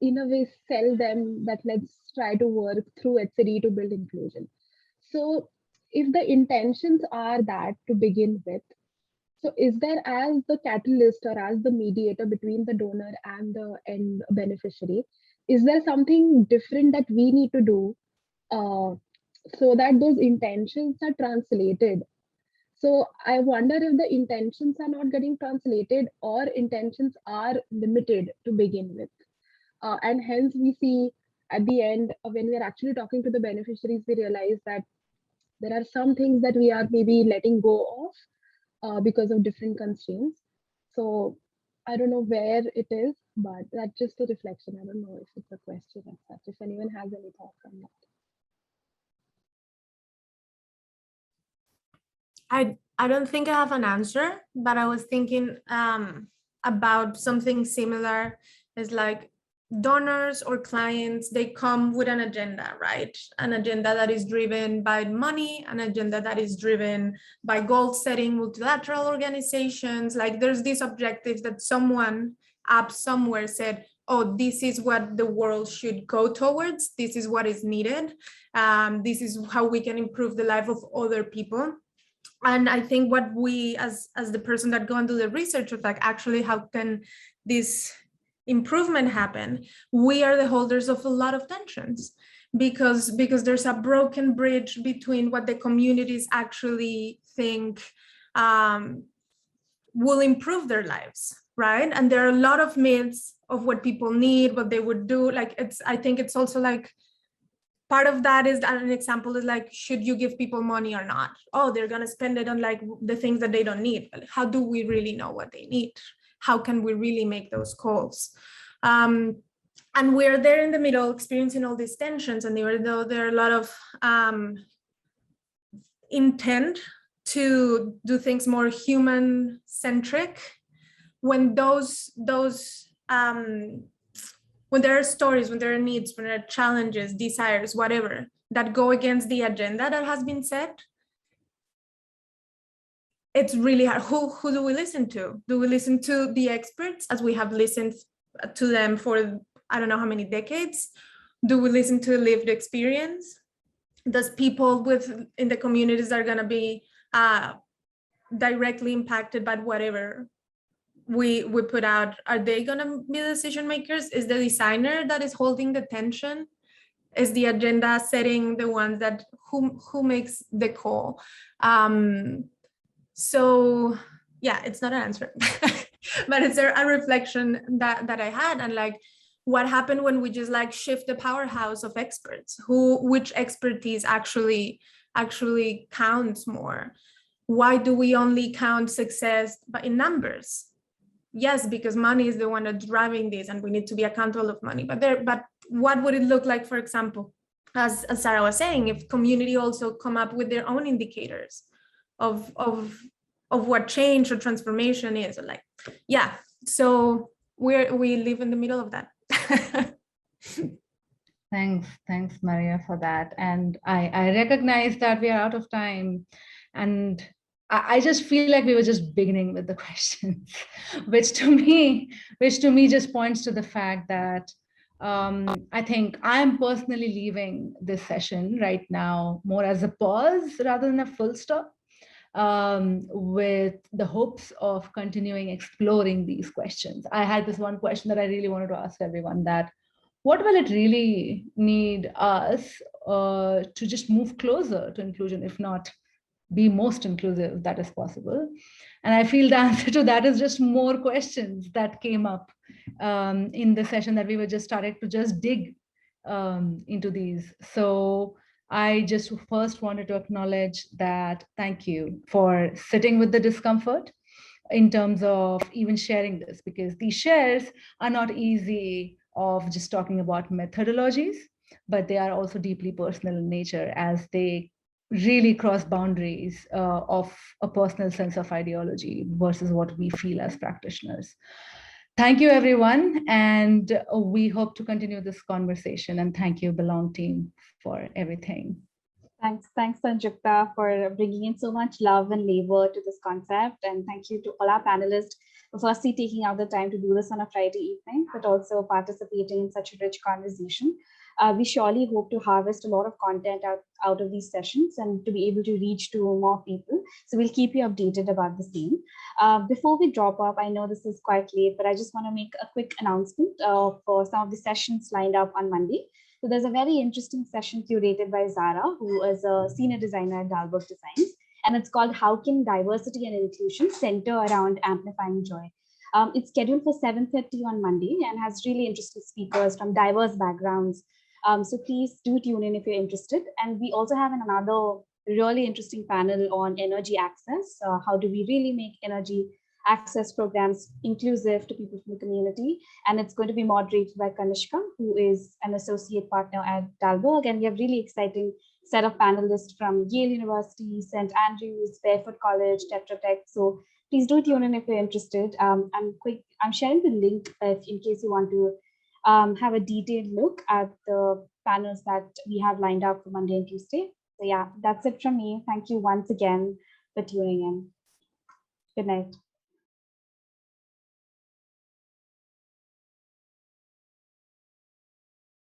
in a way, sell them that let's try to work through HCD to build inclusion. So if the intentions are that to begin with, so is there, as the catalyst or as the mediator between the donor and the end beneficiary, is there something different that we need to do so that those intentions are translated? So I wonder if the intentions are not getting translated or intentions are limited to begin with. And hence we see at the end, when we're actually talking to the beneficiaries, we realize that there are some things that we are maybe letting go of because of different constraints. So I don't know where it is, but that's just a reflection. I don't know if it's a question as such, if anyone has any thoughts on I don't think I have an answer, but I was thinking about something similar. Is like donors or clients, they come with an agenda, right? An agenda that is driven by money, an agenda that is driven by goal setting, multilateral organizations. Like there's these objectives that someone up somewhere said, oh, this is what the world should go towards. This is what is needed. This is how we can improve the life of other people. And I think what we, as the person that go and do the research of like, actually, how can this improvement happen? We are the holders of a lot of tensions because there's a broken bridge between what the communities actually think will improve their lives, right? And there are a lot of myths of what people need, what they would do. Like I think it's also like, part of that is an example is like, should you give people money or not? Oh, they're gonna spend it on like the things that they don't need. But how do we really know what they need? How can we really make those calls? And we're there in the middle experiencing all these tensions, and even though there are a lot of intent to do things more human centric, when when there are stories, when there are needs, when there are challenges, desires, whatever, that go against the agenda that has been set, it's really hard. Who do we listen to? Do we listen to the experts, as we have listened to them for I don't know how many decades? Do we listen to lived experience? Does people in the communities that are going to be directly impacted by whatever we put out, are they going to be the decision makers? Is the designer that is holding the tension? Is the agenda setting the ones that who makes the call? So yeah, it's not an answer, but it's a reflection that I had, and like what happened when we just like shift the powerhouse of experts, which expertise actually counts more? Why do we only count success in numbers? Yes, because money is the one that's driving this, and we need to be accountable of money. But what would it look like, for example, as Sarah was saying, if community also come up with their own indicators of what change or transformation is? Or like, yeah. So we live in the middle of that. Thanks, Maria, for that. And I recognize that we are out of time, and I just feel like we were just beginning with the questions, which to me just points to the fact that I think I'm personally leaving this session right now more as a pause rather than a full stop, with the hopes of continuing exploring these questions. I had this one question that I really wanted to ask everyone, that what will it really need us to just move closer to inclusion, if not be most inclusive that is possible? And I feel the answer to that is just more questions that came up in the session that we were just started to just dig into these. So I just first wanted to acknowledge that. Thank you for sitting with the discomfort in terms of even sharing this, because these shares are not easy of just talking about methodologies, but they are also deeply personal in nature, as they really cross boundaries of a personal sense of ideology versus what we feel as practitioners. Thank you, everyone. And we hope to continue this conversation. And thank you, Belong team, for everything. Thanks, Sanjukta, for bringing in so much love and labor to this concept. And thank you to all our panelists for firstly taking out the time to do this on a Friday evening, but also participating in such a rich conversation. We surely hope to harvest a lot of content out of these sessions and to be able to reach to more people. So we'll keep you updated about the same. Before we drop off, I know this is quite late, but I just want to make a quick announcement for some of the sessions lined up on Monday. So there's a very interesting session curated by Zara, who is a senior designer at Dalberg Designs, and it's called How Can Diversity and Inclusion Center Around Amplifying Joy? It's scheduled for 7:30 on Monday and has really interesting speakers from diverse backgrounds. So please do tune in if you're interested. And we also have another really interesting panel on energy access. How do we really make energy access programs inclusive to people from the community? And it's going to be moderated by Tanishka, who is an associate partner at Dalberg. And we have really exciting set of panelists from Yale University, St. Andrews, Barefoot College, Tetra Tech. So please do tune in if you're interested. I'm sharing the link in case you want to have a detailed look at the panels that we have lined up for Monday and Tuesday. So yeah, that's it from me. Thank you once again for tuning in. Good night.